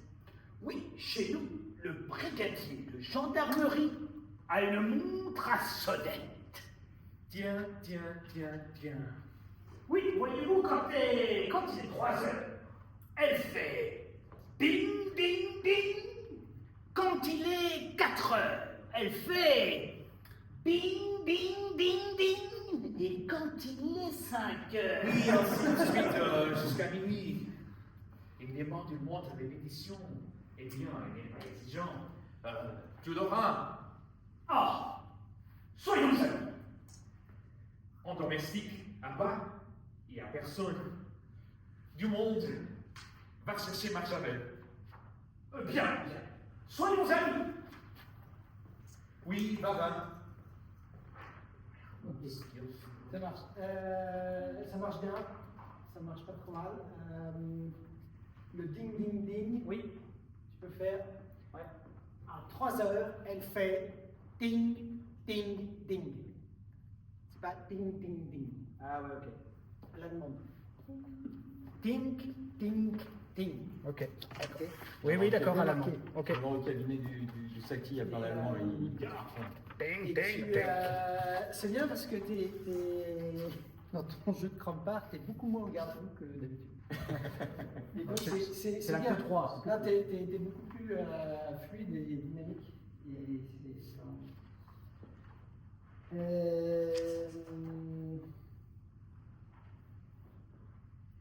Oui, chez nous, le brigadier de gendarmerie a une montre à sonnette. Tiens. Oui, voyez-vous, quand il est 3 heures, elle fait ding, ding, ding. Quand il est 4 heures, elle fait ding, ding, ding, ding. Et quand il est 5 heures... Oui, ainsi de suite, jusqu'à minuit. Il demande une montre de répétition. Eh bien, il n'est pas exigeant. Tu l'auras. Ah, soyons amis. En domestique, à bas, il n'y a personne. Du monde va chercher Marc Javel. Bien. Soyons amis. Oui, va. Ok. Ça marche. Ça marche bien. Ça marche pas trop mal. Le ding ding ding, oui, tu peux faire. Ouais. À 3 heures, elle fait ding ding ding. C'est pas ding ding ding. Ah ouais, ok. À la demande. Ding ding ding. Ok. Ok. Oui, d'accord, à la demande. Ok. Dans le cabinet du Saki, il y a plein d'Allemands et Et c'est bien parce que dans ton jeu de Crampart, t'es beaucoup moins au garde-à-vous que d'habitude. Et donc, c'est la bien. Q3. Là, t'es beaucoup plus fluide et dynamique. Et c'est vraiment...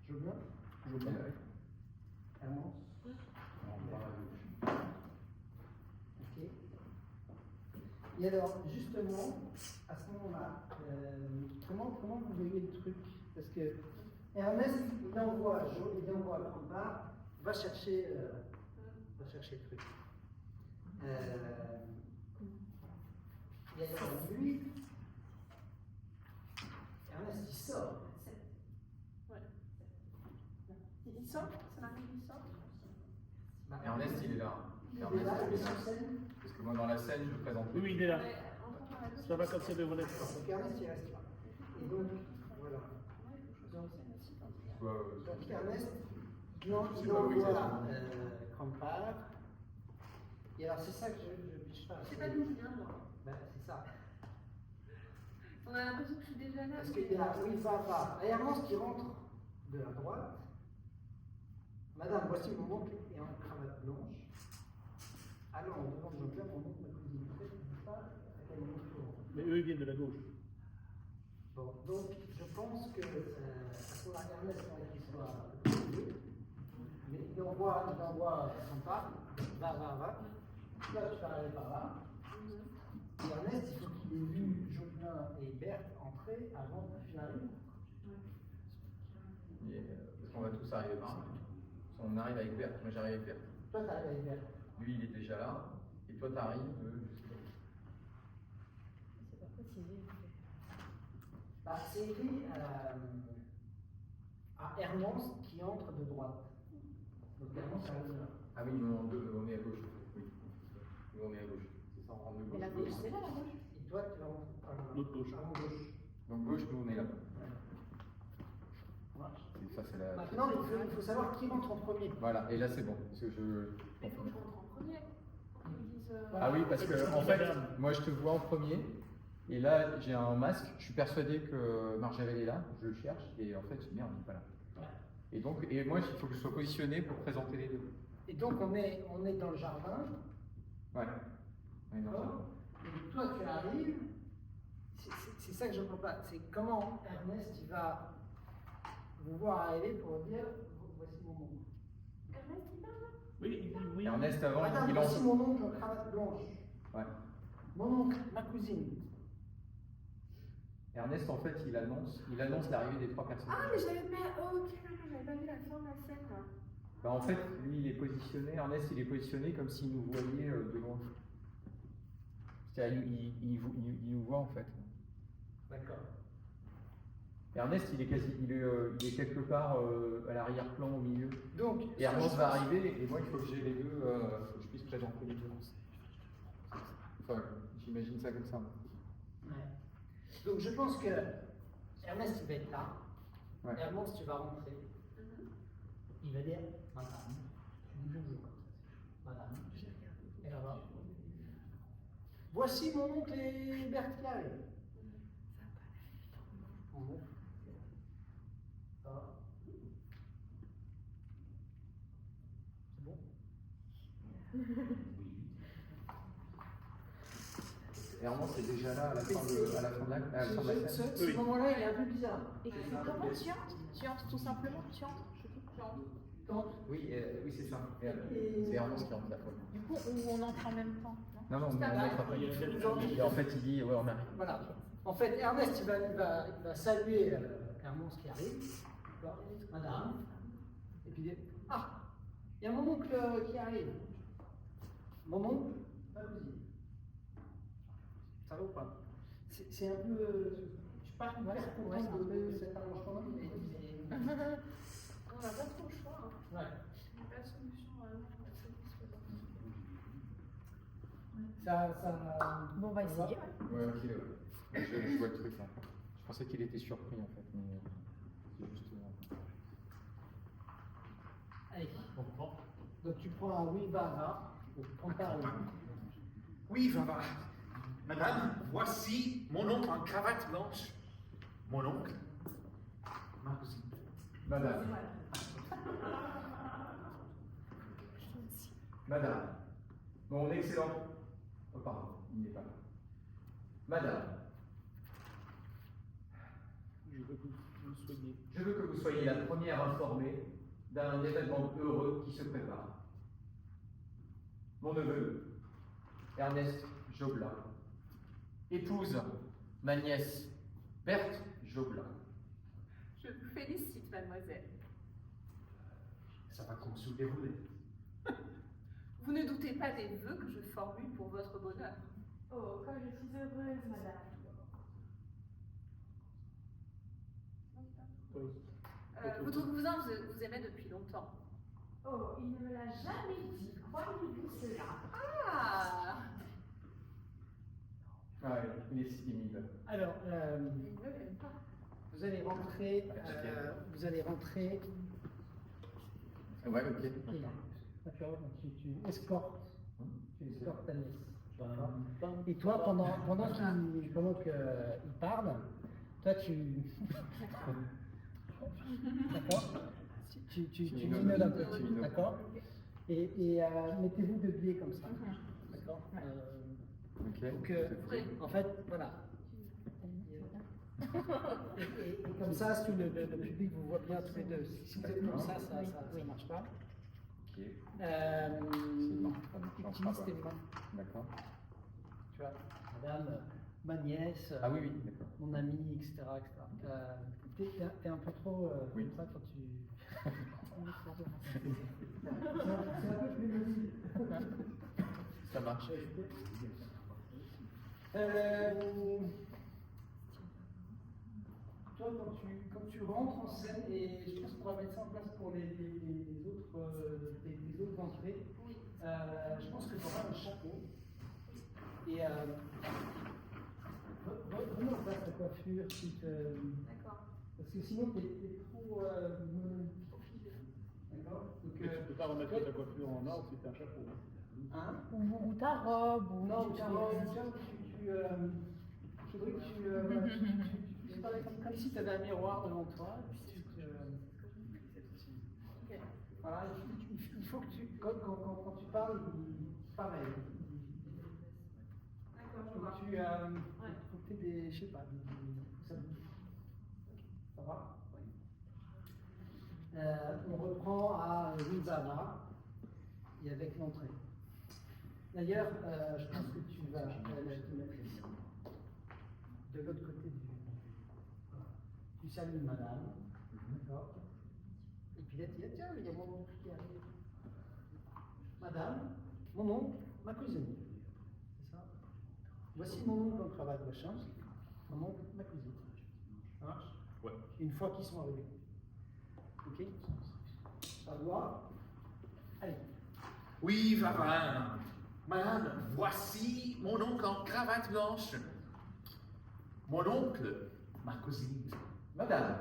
Je veux bien. Je veux bien. Hermance. Ok. Et alors, justement, à ce moment-là, comment vous voyez le truc? Parce que Ernest, il envoie Crampart, va chercher le truc. Et alors, lui, Ernest, il sort. Il sort, ça m'arrive, il sort. Ernest, il est là. Il est Ernest, là, il il est est là. sur scène. Parce que moi, dans la scène, je le présente. Oui, il est là. Ouais, encore dans la gauche. Ça va comme ça devrait l'être. Donc Ernest, il reste là. Et donc, voilà. Donc Ernest, il envoie Crampart. Et alors, c'est ça que je piche pas. Je sais pas d'où je viens, moi. Ben, c'est ça. On a l'impression que je suis déjà là. Parce qu'il y a, oui, va. Et Ernest qui rentre de la droite. Madame, voici mon oncle et en cravate blanche. Alors, on demande donc là, mon oncle, ma cousine. En fait, il ne dit pas à quel moment il faut. Mais eux, ils viennent de la gauche. Bon, donc, je pense que à ce moment-là, Ernest, il faudrait qu'il soit. Mais il envoie Crampart. Va. Là, je vais arriver par là. Et Ernest, il faut qu'il ait vu Jocelyn et Berthe entrer avant que tu arrives. Parce qu'on va tous arriver par là. On arrive avec Berthe. Moi, j'arrive avec Berthe. Toi, tu arrives avec Berthe. Lui, il est déjà là. Et toi, t'arrives jusqu'à... C'est pas précisé. Bah, c'est écrit à Hermance qui entre de droite. Donc Hermance arrive là. Ah oui, on est à gauche. Oui. Nous, on est à gauche. C'est ça, on rentre de gauche. Mais la gauche, c'est là, la gauche. Et toi, tu rentres par L'autre gauche. avant gauche. Donc gauche, nous on est là. Ça marche. Et ça c'est la. Maintenant, il faut savoir qui rentre en premier. Voilà, et là c'est bon. Parce que je. Mais il faut que je rentre en premier. Pour qu'ils me disent. Ah oui, parce que en fait, moi je te vois en premier, et là j'ai un masque, je suis persuadé que Marjavel est là, je le cherche, et en fait, merde, il n'est pas là. Et donc, et moi il faut que je sois positionné pour présenter les deux. Et donc, on est dans le jardin. Ouais. Ouais, non, D'accord. Et toi, tu arrives. C'est ça que je ne comprends pas. C'est comment Ernest il va vous voir arriver pour dire voici mon oncle. Ernest, il parle là? Oui, oui. Ernest avant, Madame, il voici lance. mon oncle en cravate blanche. Ouais. Mon oncle, ma cousine. Ernest en fait, il annonce l'arrivée des trois personnes. Ah, mais j'avais pas. Ok, j'avais pas vu la fin de la scène. Bah, en fait, lui il est positionné, Ernest il est positionné comme s'il nous voyait de loin. C'est-à-dire, il nous voit en fait. D'accord. Ernest, il est quelque part à l'arrière-plan, au milieu. Donc, Et Ernest va arriver, et moi, il faut que j'ai les deux, faut que je puisse présenter les deux. Enfin, j'imagine ça comme ça. Ouais. Donc, je pense que Ernest, il va être là. Ouais. Ernest, tu vas rentrer. Il va dire Madame, bonjour. Madame, et là-bas. Voici mon oncle et Bertie arrive. Mon oncle. Ça va? C'est bon? Ernest est déjà là à la fin de la scène. Ce moment-là, il est un peu bizarre. Et comment tu entres? Tu entres tout simplement, tu entres. Donc, Oui, oui c'est ça. C'est Ernest qui rentre la fois. Du coup, on entre en même temps. Non, on entre après. Et en fait, il dit, ouais, on arrive. voilà. En fait, Ernest, il va saluer Ernest qui arrive. D'accord. Madame. Et puis, il dit, ah, il y a mon oncle qui arrive. Mon oncle, ma cousine. Ça va ou pas? C'est un peu. Je suis pas hyper content de cet arrangement, mais. On n'a pas trop le choix. Hein. Ouais. Il n'y a pas de solution vraiment satisfaisante. Ça. Bon, on va essayer. Ouais, ok, ouais. Je vois le truc là. Je pensais qu'il était surpris en fait, mais c'est juste. Allez, on prend. Donc tu prends un oui, va. Donc tu prends pas un oui. Oui, va. Madame, voici mon oncle en cravate blanche. Mon oncle, ma cousine. Madame. Madame. Mon excellent. Oh, pardon, il n'est pas là. Madame. Je veux que vous soyez. Je veux que vous soyez la première informée d'un événement heureux qui se prépare. Mon neveu, Ernest Joblat, épouse ma nièce, Berthe Joblat. Je vous félicite, mademoiselle. Ça va comme se dérouler. Vous ne doutez pas des vœux que je formule pour votre bonheur. Oh, comme je suis heureuse, madame. Votre cousin vous aimait depuis longtemps. Oh, il ne me l'a jamais dit. Croyez-vous cela? Ah! Ah ouais, il est timide. Alors, Il ne m'aime pas. vous allez rentrer. Vous allez rentrer. Ouais, ok. D'accord. Tu escortes. Tu escortes ta nièce. D'accord. Et toi, pendant qu'il parle, toi tu. D'accord. Tu minoles un peu. D'accord. Et mettez-vous de biais comme ça. D'accord. Ok. Donc, en fait, voilà. Et comme ça, si le public vous voit bien tous les deux. Si vous êtes comme ça ne marche pas. Ok. Utilise tes mains. D'accord. Tu vois, madame, ma nièce, Ah oui, oui, d'accord. mon ami, etc. T'es un peu trop Oui. comme ça quand tu. C'est un peu plus mobile. Ça marche. Toi, quand tu rentres en scène, et je pense qu'on va mettre ça en place pour les autres entrées, je pense que tu auras un chapeau. Et vraiment faire ta coiffure qui te... D'accord. Parce que sinon, t'es trop monofilé. D'accord? Donc, Tu peux pas remettre ta coiffure en ordre si t'as un chapeau. hein? Ou ta robe, ou Non, tu je voudrais que tu parles comme si tu avais un miroir devant toi, et puis voilà, il faut que tu, quand tu parles, pareil. D'accord, je Faut vois. que tu, faut que tu aies des, je sais pas, ça va? Oui. On reprend à Rivava et avec l'entrée. D'ailleurs, je pense que tu vas te mettre ici, de l'autre côté du. Tu salues madame, d'accord? Et puis là, tiens, il y a mon oncle qui arrive. Madame, mon oncle, ma cousine. C'est ça? Voici mon oncle en cravate machin. Mon oncle, ma cousine. Ça marche? Ouais. Une fois qu'ils sont arrivés. Ok? Ça doit. Allez. Oui, Vavin. Madame, voici mon oncle en cravate blanche. Mon oncle, ma cousine. Madame,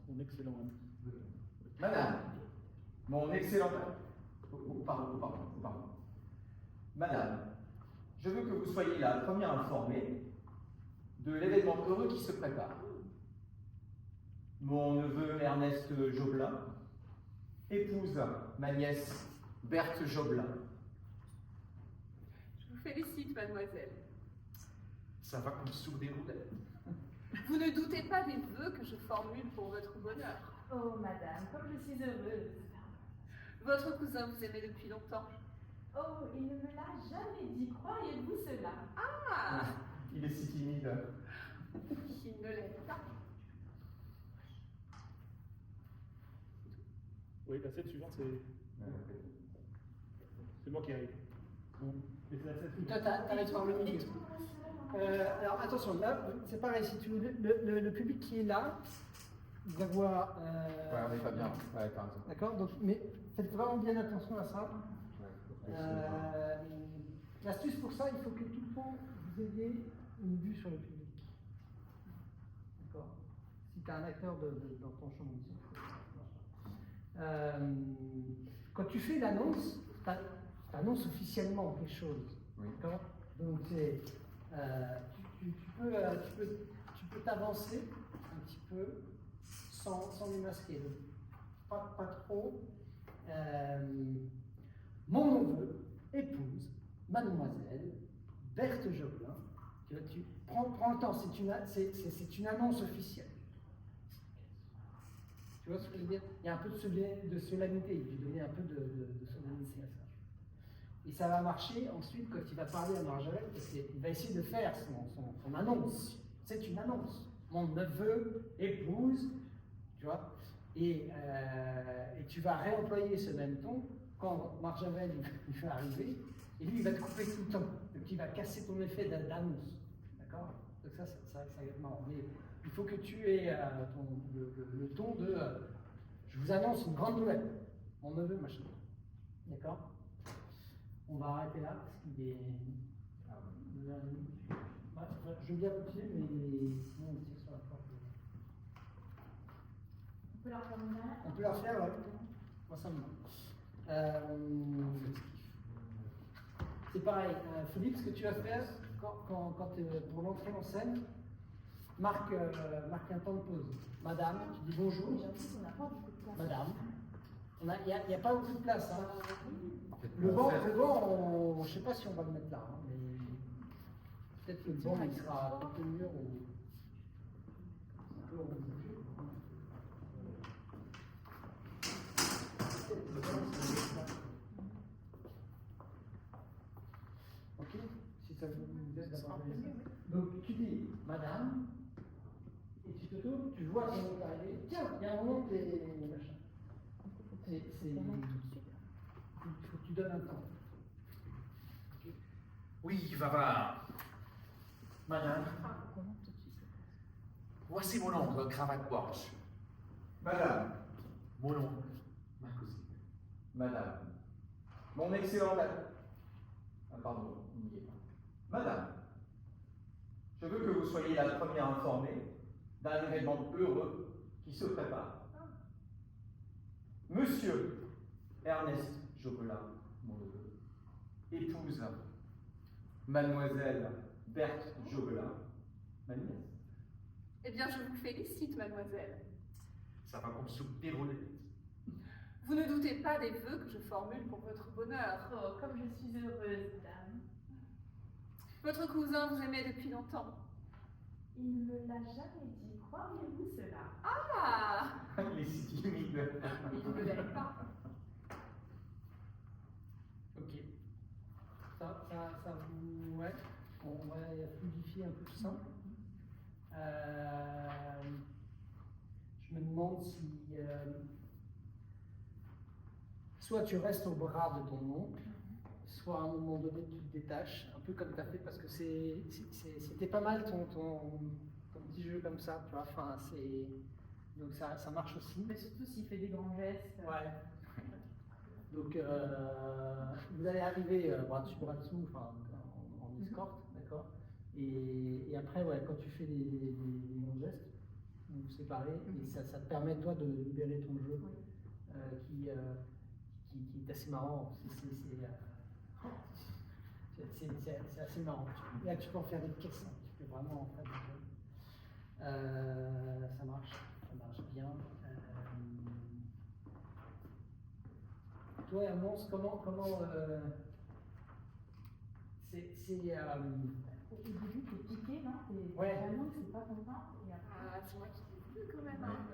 Mon excellent ami. madame, mon excellent... pardon. Madame, je veux que vous soyez la première informée de l'événement heureux qui se prépare. Mon neveu Ernest Joblin épouse ma nièce Berthe Joblin. Je vous félicite, mademoiselle. Ça va comme sur des roulettes. Vous ne doutez pas des vœux que je formule pour votre bonheur. Oh, madame, comme je suis heureuse. Votre cousin vous aimait depuis longtemps. Oh, il ne me l'a jamais dit. Croyez-vous cela? Ah, Il est si timide. il ne l'est pas. Oui, la scène suivante, c'est moi qui arrive. Mais c'est la scène Toi, suivante. t'arrives par le milieu. Alors attention, là, c'est pareil, si tu veux, le public qui est là, il va voir. Ouais, on n'est pas bien. Ouais, par exemple. D'accord? Donc, mais faites vraiment bien attention à ça. L'astuce pour ça, il faut que tout le temps vous ayez une vue sur le public. D'accord? Si tu as un acteur dans ton champ de musique. Quand tu fais l'annonce, tu annonces officiellement quelque chose. Oui. D'accord? Donc tu peux t'avancer un petit peu sans les masquer. Donc, pas trop. Mon neveu épouse mademoiselle Berthe Joblin. Tu prends le temps, c'est une annonce officielle. Tu vois ce que je veux dire? Il y a un peu de solennité, il faut donner un peu de solennité à ça. Et ça va marcher ensuite quand il va parler à Marjolaine, parce qu'il va essayer de faire son annonce. C'est une annonce. Mon neveu épouse, tu vois, et tu vas réemployer ce même ton quand Marjolaine il va arriver, et lui il va te couper tout le temps. Donc il va casser ton effet d'annonce. D'accord? Donc ça va être marrant. Mais il faut que tu aies le ton de je vous annonce une grande nouvelle. Mon neveu, machin. D'accord? On va arrêter là parce qu'il est. Je veux bien continuer, mais sinon on tire sur la porte. On peut leur faire une dernière? On peut la faire, ouais. Moi ça me va. C'est pareil, Philippe, ce que tu vas faire pour l'entrée en scène, marque un temps de pause. Madame, tu dis bonjour. J'ai l'impression qu'on n'a pas beaucoup de place. Madame. Il n'y a pas beaucoup de place. Hein. Le On va banc, faire- je ne sais pas si on va le mettre là, hein, mais peut-être que le banc il sera contre le mur ou un peu rond. Ok? Si ça vous laisse d'avoir donc tu dis madame, et tu te tournes, tu vois son oncle arriver. Tiens, il y a un oncle et machin. Il faut que tu donnes un temps. Oui, Vavin. Madame. Voici mon oncle en cravate blanche. Madame, Mon oncle, ma cousine. madame, mon excellent... Ah, pardon, n'y est pas. Madame, je veux que vous soyez la première informée d'un événement heureux qui se prépare. Monsieur Ernest Jobelin, mon neveu, épouse Mademoiselle Berthe Jobelin, ma nièce. Eh bien, je vous félicite, mademoiselle. Ça va comme soupir aux lèvres. Vous ne doutez pas des vœux que je formule pour votre bonheur. Oh, comme je suis heureuse, dame. Votre cousin vous aimait depuis longtemps. Il ne me l'a jamais dit, croiriez-vous cela? Ah! Il est si timide. Il ne l'aime pas. Ok. Ça vous. Ouais. On va fluidifier un peu tout ça. Je me demande si. Soit tu restes au bras de ton oncle, soit à un moment donné tu te détaches, un peu comme tu as fait, parce que c'était pas mal ton petit jeu comme ça, tu vois. Enfin, donc ça marche aussi. Mais surtout s'il fait des grands gestes. Ouais. Donc vous allez arriver bras dessus, enfin, en escorte, d'accord. Et après, ouais, quand tu fais des bons gestes, vous vous séparez, et ça te permet toi de libérer ton jeu, qui est assez marrant. C'est assez marrant. Là, tu peux en faire des caisses, hein. Tu peux vraiment en faire des jeux. Ça marche bien. Toi, Mons, comment Au début, t'es piqué, non? Ouais. Vraiment, c'est pas content. Et après, Ah, c'est moi qui l'ai vu quand même. Hein.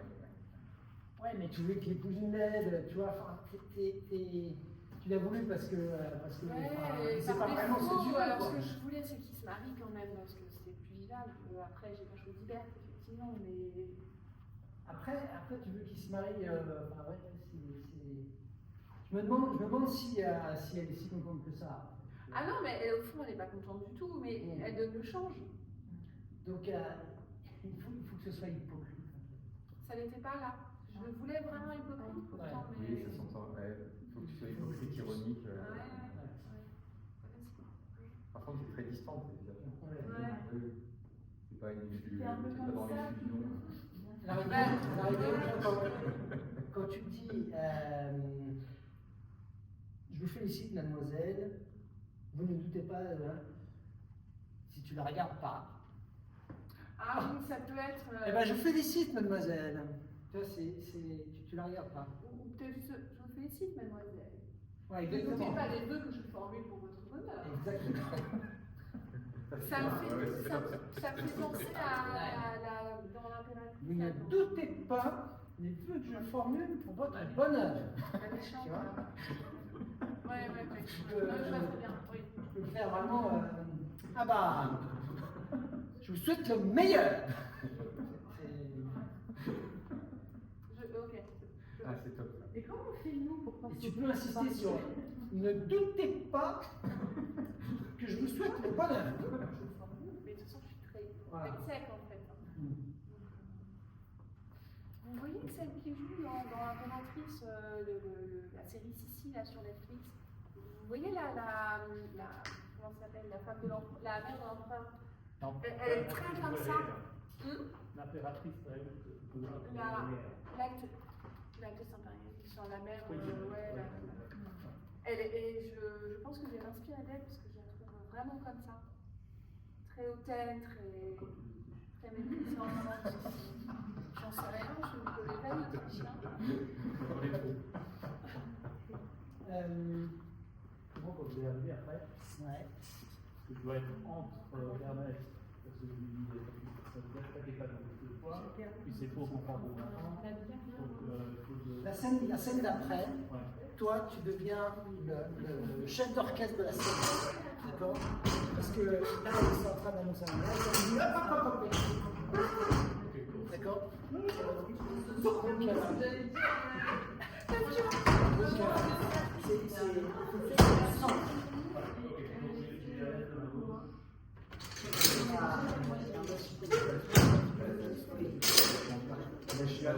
Ouais, mais tu veux que l'épousine l'aide, tu vois, enfin, tu l'as voulu parce que Ouais, c'est pas par vraiment ce que tu défaut, veux, alors, quoi. ce que je voulais, c'est qu'il se marie quand même, parce que c'était plus vivable. Après, j'ai pas choisi Berthe, effectivement, mais. Après, tu veux qu'il se marie, enfin, ouais, je me demande si elle est si contente que ça. Ah non, mais au fond, elle n'est pas contente du tout, mais elle donne le change. Donc, il faut que ce soit hypocrite. Ça n'était pas là. Je voulais vraiment hypocrite pourtant, mais. Oui, ça s'entend. Il faut que tu sois hypocrite, ironique. Par contre, c'est très distant, c'est Ouais. C'est pas une c'est un peu c'est pas comme dans ça. l'illusion. Quand tu dis je vous félicite, mademoiselle, vous ne doutez pas, si tu la regardes pas. Ah oui, ça peut être. Eh ben, je vous félicite, mademoiselle. Tu vois, tu la regardes pas. Ou peut-être juste, je vous félicite, mademoiselle. Ouais, Ne doutez exactement. pas des vœux que je formule pour votre bonheur. Exactement. Ça me fait penser dans l'impératrice. Vous ne doutez pas des vœux que je formule pour votre bonheur. La méchante. Tu vois? Ouais. Je Ouais, je vois très bien, oui. peux le faire vraiment. Ah bah, je vous souhaite le meilleur. Ok. Ah, c'est top. Et comment on fait nous pour pas Et tu peux insister sur ne doutez pas que je vous souhaite le bonheur. Mais de toute façon, je suis très Voilà. sec en fait. Vous voyez celle qui joue dans l'impératrice, la série Sissi là sur Netflix. Vous voyez la comment ça s'appelle, la femme de l'empereur, la mère de l'empereur. Elle est très comme ça. L'impératrice, L'actrice impérialiste sur la mère, ouais. Et je pense que je vais m'inspirer d'elle parce que je la trouve vraiment comme ça. Très hautaine, très méprisante. J'en sais rien, je ne connais pas l'Autrichien. Comment quand je l'ai arrivé après, Ouais. que je dois être entre Ernest, parce que je lui dis, ça veut dire que t'es pas dans le poids, puis c'est faux qu'on prend pour enfant. La scène d'après, toi, tu deviens le chef d'orchestre de la scène. D'accord? Parce que là, ils sont en train d'annoncer un mariage. Il dit, hop, hop. D'accord? Je suis là,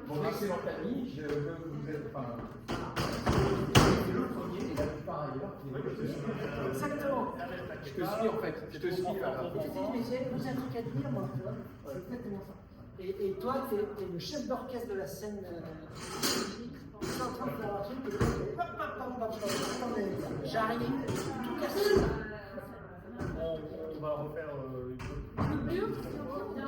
mon excellente amie, je veux vous être. Enfin, c'est le premier, et la plupart ailleurs, qui Exactement. Je te suis en fait, je te suis. Mais j'ai un truc à te dire, moi, tu vois. C'est exactement ça. Et toi, tu es le chef d'orchestre de la scène. Tu es en train de faire un truc, et le mec, j'arrive, tout cassé. On va refaire une Le mur, c'est en train de